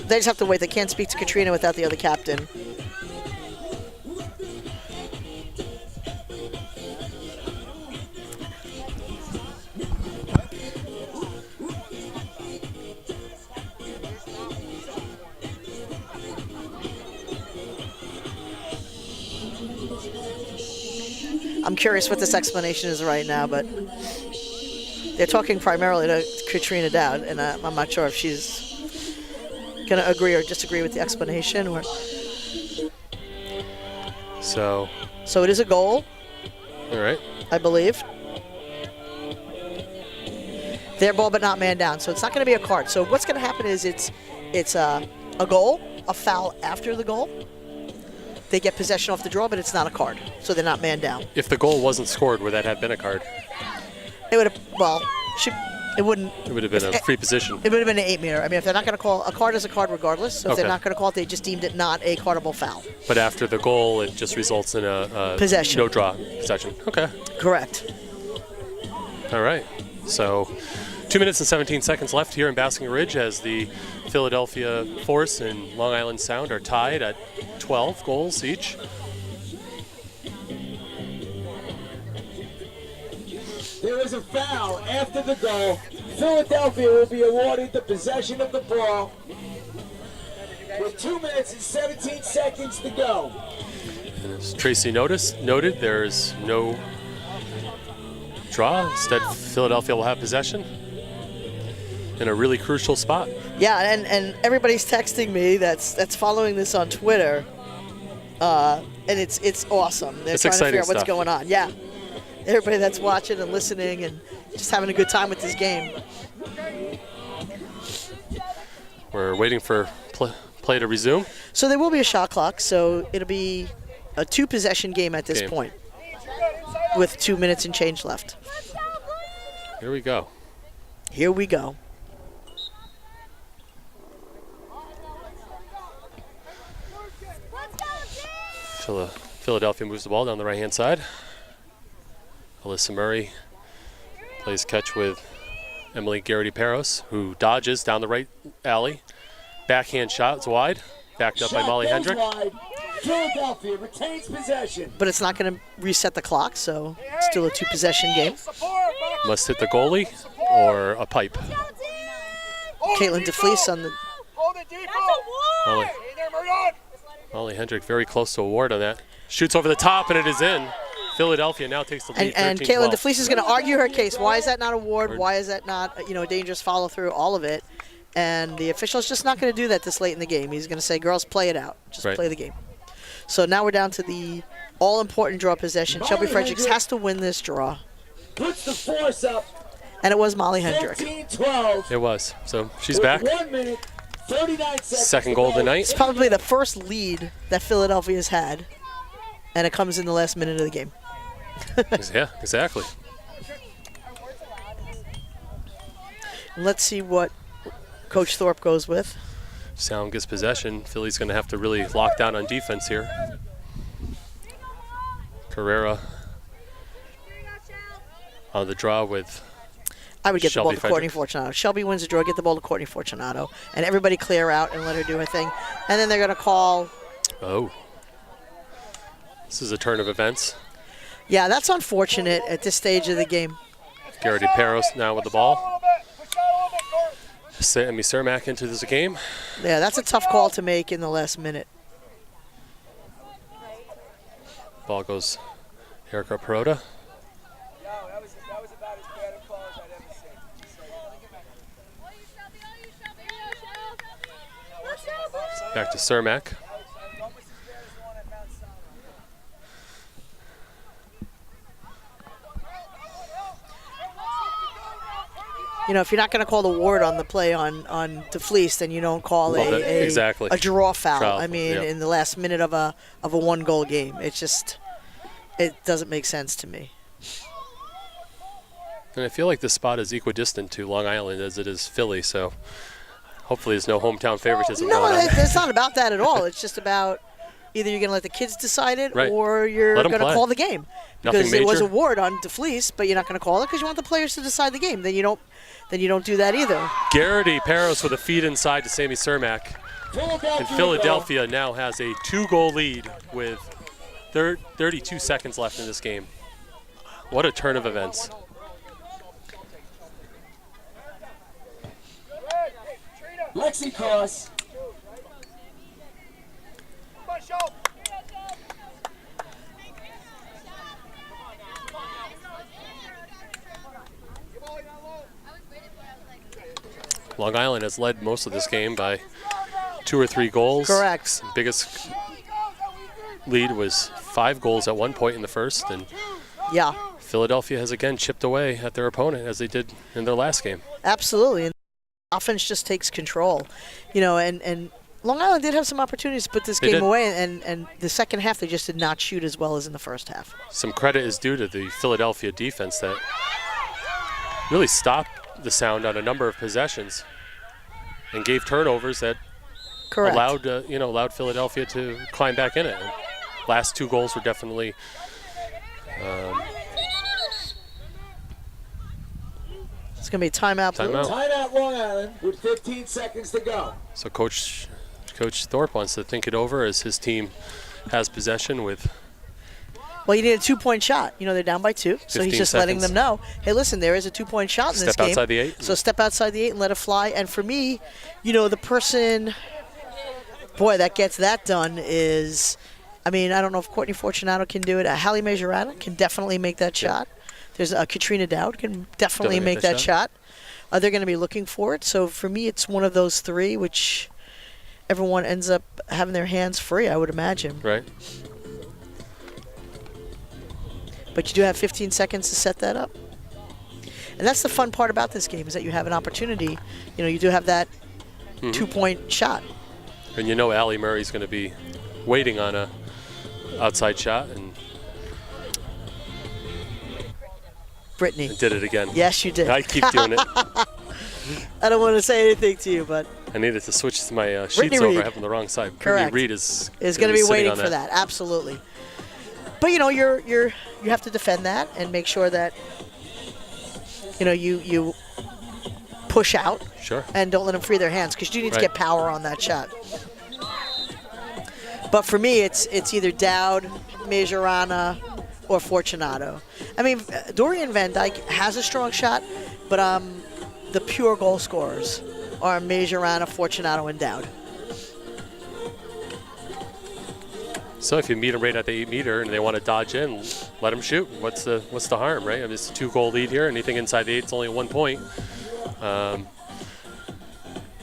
They just have to wait. They can't speak to Katrina without the other captain. I'm curious what this explanation is right now, but they're talking primarily to Katrina Dowd, and I'm not sure if she's going to agree or disagree with the explanation. So it is a goal, all right. I believe. Their ball, but not man down. So it's not going to be a card. So what's going to happen is it's a goal, a foul after the goal. They get possession off the draw, but it's not a card. So they're not man down. If the goal wasn't scored, would that have been a card? It would have, it wouldn't. It would have been a free position. It would have been an 8-meter. I mean, if they're not going to call, a card is a card regardless. So if they're Okay. not going to call it, they just deemed it not a cardable foul. But after the goal, it just results in a Possession. no draw possession. Okay. Correct. All right. So 2 minutes and 17 seconds left here in Basking Ridge as the Philadelphia Force and Long Island Sound are tied at 12 goals each. There is a foul after the goal. Philadelphia will be awarded the possession of the ball with 2 minutes and 17 seconds to go. And as Tracy noted, there is no draw. Instead, Philadelphia will have possession in a really crucial spot. Yeah, and everybody's texting me that's following this on Twitter, and it's awesome. They're It's trying to figure exciting out what's stuff. going on. Yeah, everybody that's watching and listening and just having a good time with this game. We're waiting for play to resume. So there will be a shot clock, so it'll be a 2-possession game at this point with 2 minutes and change left. Here we go. Here we go. Philadelphia moves the ball down the right-hand side. Alyssa Murray plays catch with Emily Garrity-Parros, who dodges down the right alley. Backhand shot, it's wide. Backed up by Molly Hendrick. Wide. Philadelphia retains possession. But it's not going to reset the clock, so it's still a 2-possession game. Must hit the goalie or a pipe. Caitlin DeFleece on the... Molly Hendrick very close to a ward on that. Shoots over the top and it is in. Philadelphia now takes the lead. And 13-12. Caitlin DeFleece is going to argue her case. Why is that not a ward? Why is that not, a dangerous follow through? All of it. And the official's just not going to do that this late in the game. He's going to say, girls, play it out. Just play the game. So now we're down to the all-important draw possession. Shelby Fredericks has to win this draw. Puts the force up. And it was Molly Hendrick. 13-12. It was. So she's back. 1 minute, 39 seconds. Second goal of the night. It's probably the first lead that Philadelphia's had. And it comes in the last minute of the game. Yeah, exactly. Let's see what Coach Thorpe goes with. Sound gets possession. Philly's going to have to really lock down on defense here. Carrera on the draw with I would get Shelby the ball to Courtney Fortunato. Shelby wins the draw, get the ball to Courtney Fortunato. And everybody clear out and let her do her thing. And then they're going to call. Oh. This is a turn of events. Yeah, that's unfortunate at this stage of the game. Garrity-Parros now with the ball. Sammy Cermack into this game. Yeah, that's a tough call to make in the last minute. Ball goes Erica Perrotta. Back to Cermack. If you're not going to call the ward on the play on DeFleece, then you don't call a draw foul. I mean, in the last minute of a 1-goal game, it doesn't make sense to me. And I feel like this spot is equidistant to Long Island as it is Philly, so hopefully there's no hometown favoritism going on. No, it's not about that at all. It's just about either you're going to let the kids decide it or you're going to call the game. Because it was a ward on DeFleece, but you're not going to call it because you want the players to decide the game. Then you don't do that either. Garrity-Parros with a feed inside to Sammy Cermack. And Philadelphia now has a 2-goal lead with 32 seconds left in this game. What a turn of events. Lexi cross. Long Island has led most of this game by 2 or 3 goals. Correct. Biggest lead was 5 goals at one point in the first, and Philadelphia has again chipped away at their opponent as they did in their last game. Absolutely, and offense just takes control, and Long Island did have some opportunities to put this game away, and the second half they just did not shoot as well as in the first half. Some credit is due to the Philadelphia defense that really stopped the Sound on a number of possessions and gave turnovers that allowed Philadelphia to climb back in it. And last 2 goals were It's going to be a timeout. Timeout Long Island with 15 seconds to go. So Coach Thorpe wants to think it over as his team has possession with. Well, you need a 2-point shot. You know, they're down by 2, so he's just letting them know, hey, listen, there is a 2-point shot in this game. Step outside the 8. So step outside the 8 and let it fly. And for me, you know, the person, boy, that gets that done is, I mean, I don't know if Courtney Fortunato can do it. Hallie Majorana can definitely make that shot. There's Katrina Dowd can definitely make that shot. They're going to be looking for it. So for me, it's one of those 3, which everyone ends up having their hands free, I would imagine. Right. But you do have 15 seconds to set that up. And that's the fun part about this game is that you have an opportunity. You know, you do have that 2-point shot. And you know Allie Murray's going to be waiting on a outside shot. And Brittany. did it again. Yes, you did. I keep doing it. I don't want to say anything to you, but I needed to switch my sheets Brittany over. Reed. I have them the wrong side. Correct. Brittany Reed is going to be waiting for that. Absolutely. But you know, you have to defend that and make sure that you know you push out. Sure. And don't let them free their hands because you need to get power on that shot. But for me, it's either Dowd, Majorana, or Fortunato. I mean, Dorian Van Dyke has a strong shot, but the pure goal scorers are Majorana, Fortunato, and Dowd. So if you meet them right at the 8-meter and they want to dodge in, let them shoot. What's the harm, right? I mean, it's a 2-goal lead here. Anything inside the 8 is only 1 point.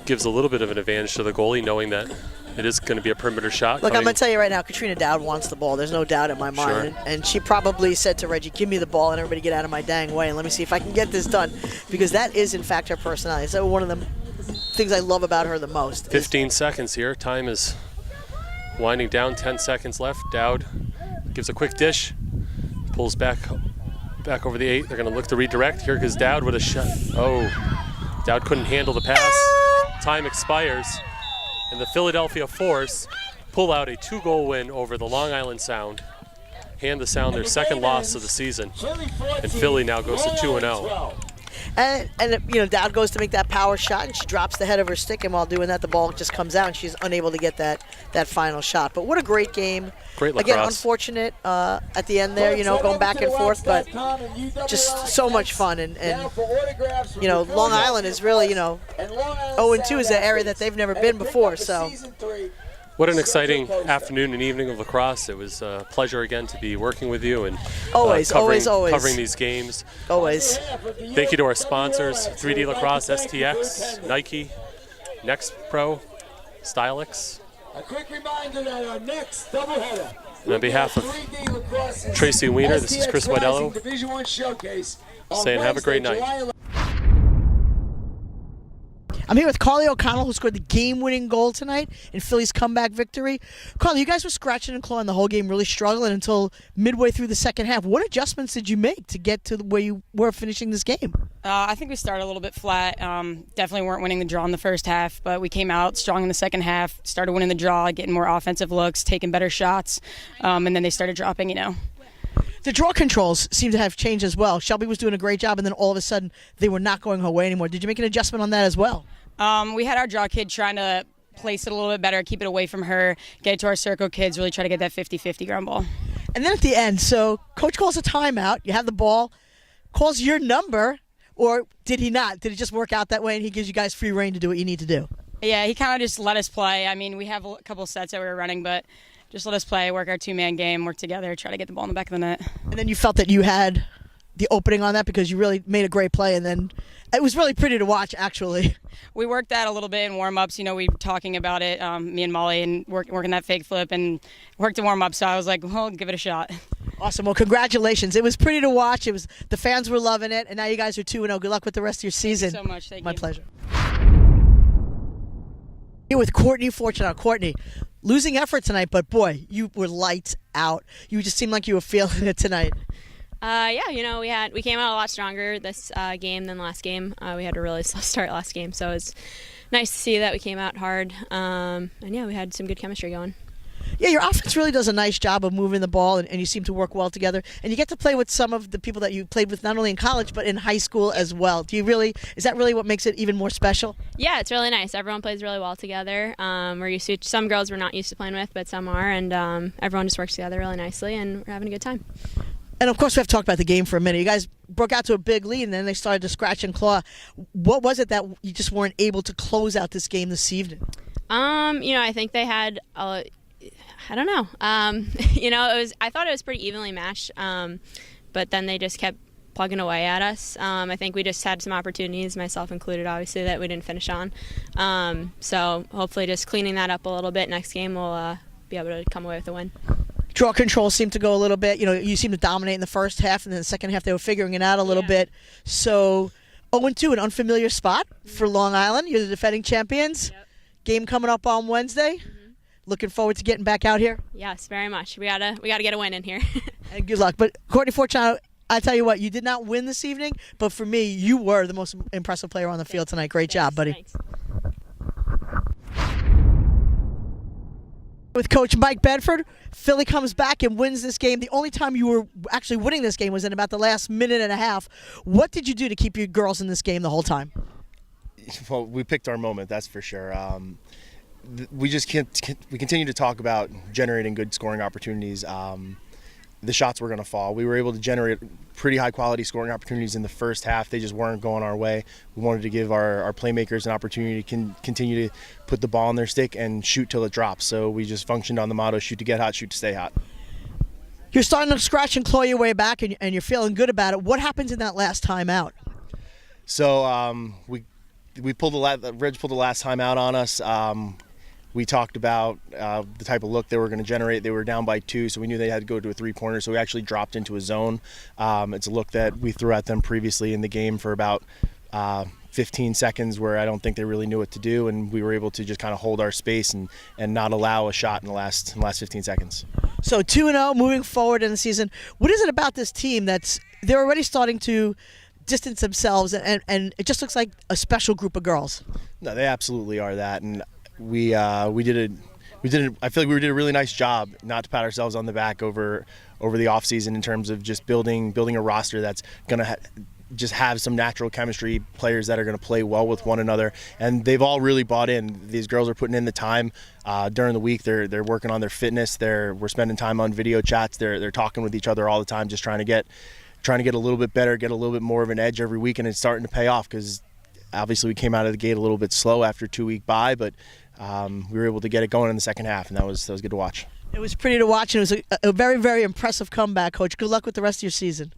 Gives a little bit of an advantage to the goalie, knowing that it is going to be a perimeter shot. Look, I'm going to tell you right now, Katrina Dowd wants the ball. There's no doubt in my mind. Sure. And she probably said to Reggie, give me the ball and everybody get out of my dang way and let me see if I can get this done. Because that is, in fact, her personality. It's one of the things I love about her the most. 15 seconds here. Time is winding down. 10 seconds left. Dowd gives a quick dish. Pulls back over the 8. They're going to look to redirect. Here goes Dowd with a shot. Oh, Dowd couldn't handle the pass. Time expires. And the Philadelphia Force pull out a 2-goal win over the Long Island Sound. Hand the Sound their second loss of the season. And Philly now goes to 2-0. And you know, Dowd goes to make that power shot, and she drops the head of her stick, and while doing that, the ball just comes out, and she's unable to get that final shot. But what a great game. Great lacrosse. Again, unfortunate at the end there, you know, going back and forth, but just so much fun. And you know, Long Island is really, you know, 0-2 is an area that they've never been before, so. What an exciting afternoon and evening of lacrosse. It was a pleasure again to be working with you and always covering these games. Always. Thank you to our sponsors, 3D Lacrosse, STX, Nike, NextPro, Stylix. A quick reminder that our next doubleheader. And on behalf of Tracy Wiener, this is Chris Widello saying have a great night. I'm here with Carly O'Connell, who scored the game-winning goal tonight in Philly's comeback victory. Carly, you guys were scratching and clawing the whole game, really struggling until midway through the second half. What adjustments did you make to get to where you were finishing this game? I think we started a little bit flat. Definitely weren't winning the draw in the first half, but we came out strong in the second half, started winning the draw, getting more offensive looks, taking better shots, and then they started dropping, you know. The draw controls seem to have changed as well. Shelby was doing a great job, and then all of a sudden they were not going her way anymore. Did you make an adjustment on that as well? We had our draw kid trying to place it a little bit better, keep it away from her, get it to our circle kids, really try to get that 50-50 ground ball. And then at the end, so coach calls a timeout, you have the ball, calls your number, or did he not? Did it just work out that way and he gives you guys free reign to do what you need to do? Yeah, he kind of just let us play. I mean, we have a couple sets that we were running, but just let us play, work our 2-man game, work together, try to get the ball in the back of the net. And then you felt that you had the opening on that because you really made a great play, and then it was really pretty to watch, actually. We worked that a little bit in warm-ups. You know, we were talking about it, me and Molly, and working that fake flip, and worked in warm-up, so I was like, well, give it a shot. Awesome. Well, congratulations. It was pretty to watch. The fans were loving it, and now you guys are 2-0. Good luck with the rest of your season. Thank you so much. Thank you. My pleasure. Here with Courtney Fortunato. Courtney, losing effort tonight, but boy, you were lights out. You just seemed like you were feeling it tonight. Yeah, you know, we came out a lot stronger this game than last game. We had a really slow start last game, so it was nice to see that we came out hard. And yeah, we had some good chemistry going. Yeah, your offense really does a nice job of moving the ball, and you seem to work well together. And you get to play with some of the people that you played with not only in college but in high school as well. Is that really what makes it even more special? Yeah, it's really nice. Everyone plays really well together. We're used to some girls we're not used to playing with, but some are, and everyone just works together really nicely, and we're having a good time. And of course, we have to talk about the game for a minute. You guys broke out to a big lead, and then they started to scratch and claw. What was it that you just weren't able to close out this game this evening? I think they had I don't know. I thought it was pretty evenly matched, but then they just kept plugging away at us. I think we just had some opportunities, myself included, obviously, that we didn't finish on. So hopefully just cleaning that up a little bit next game, we'll be able to come away with a win. Draw control seemed to go a little bit. You seemed to dominate in the first half, and then the second half they were figuring it out a little bit. So 0-2, an unfamiliar spot for Long Island. You're the defending champions. Yep. Game coming up on Wednesday. Looking forward to getting back out here. Yes, very much. We gotta get a win in here. And good luck. But Courtney Fortunato, I tell you what, you did not win this evening, but for me, you were the most impressive player on the field tonight. Great job, buddy. Thanks. With Coach Mike Bedford, Philly comes back and wins this game. The only time you were actually winning this game was in about the last minute and a half. What did you do to keep your girls in this game the whole time? Well, we picked our moment, that's for sure. We continue to talk about generating good scoring opportunities. The shots were going to fall. We were able to generate pretty high quality scoring opportunities in the first half. They just weren't going our way. We wanted to give our playmakers an opportunity to continue to put the ball in their stick and shoot till it drops. So we just functioned on the motto, shoot to get hot, shoot to stay hot. You're starting to scratch and claw your way back, and you're feeling good about it. What happens in that last time out? So we pulled Reg pulled the last time out on us. We talked about the type of look they were going to generate. They were down by 2, so we knew they had to go to a three-pointer, so we actually dropped into a zone. It's a look that we threw at them previously in the game for about 15 seconds where I don't think they really knew what to do, and we were able to just kind of hold our space and not allow a shot in the last 15 seconds. So 2-0 moving forward in the season. What is it about this team they're already starting to distance themselves, and it just looks like a special group of girls? No, they absolutely are that, and I feel like we did a really nice job, not to pat ourselves on the back over the off season in terms of just building a roster that's going to just have some natural chemistry, players that are going to play well with one another, and they've all really bought in. These girls are putting in the time during the week. They're working on their fitness. We're spending time on video chats. They're talking with each other all the time, just trying to get a little bit better, get a little bit more of an edge every week, and it's starting to pay off because obviously we came out of the gate a little bit slow after a 2-week bye, but we were able to get it going in the second half, and that was good to watch. It was pretty to watch, and it was a very, very impressive comeback, Coach. Good luck with the rest of your season.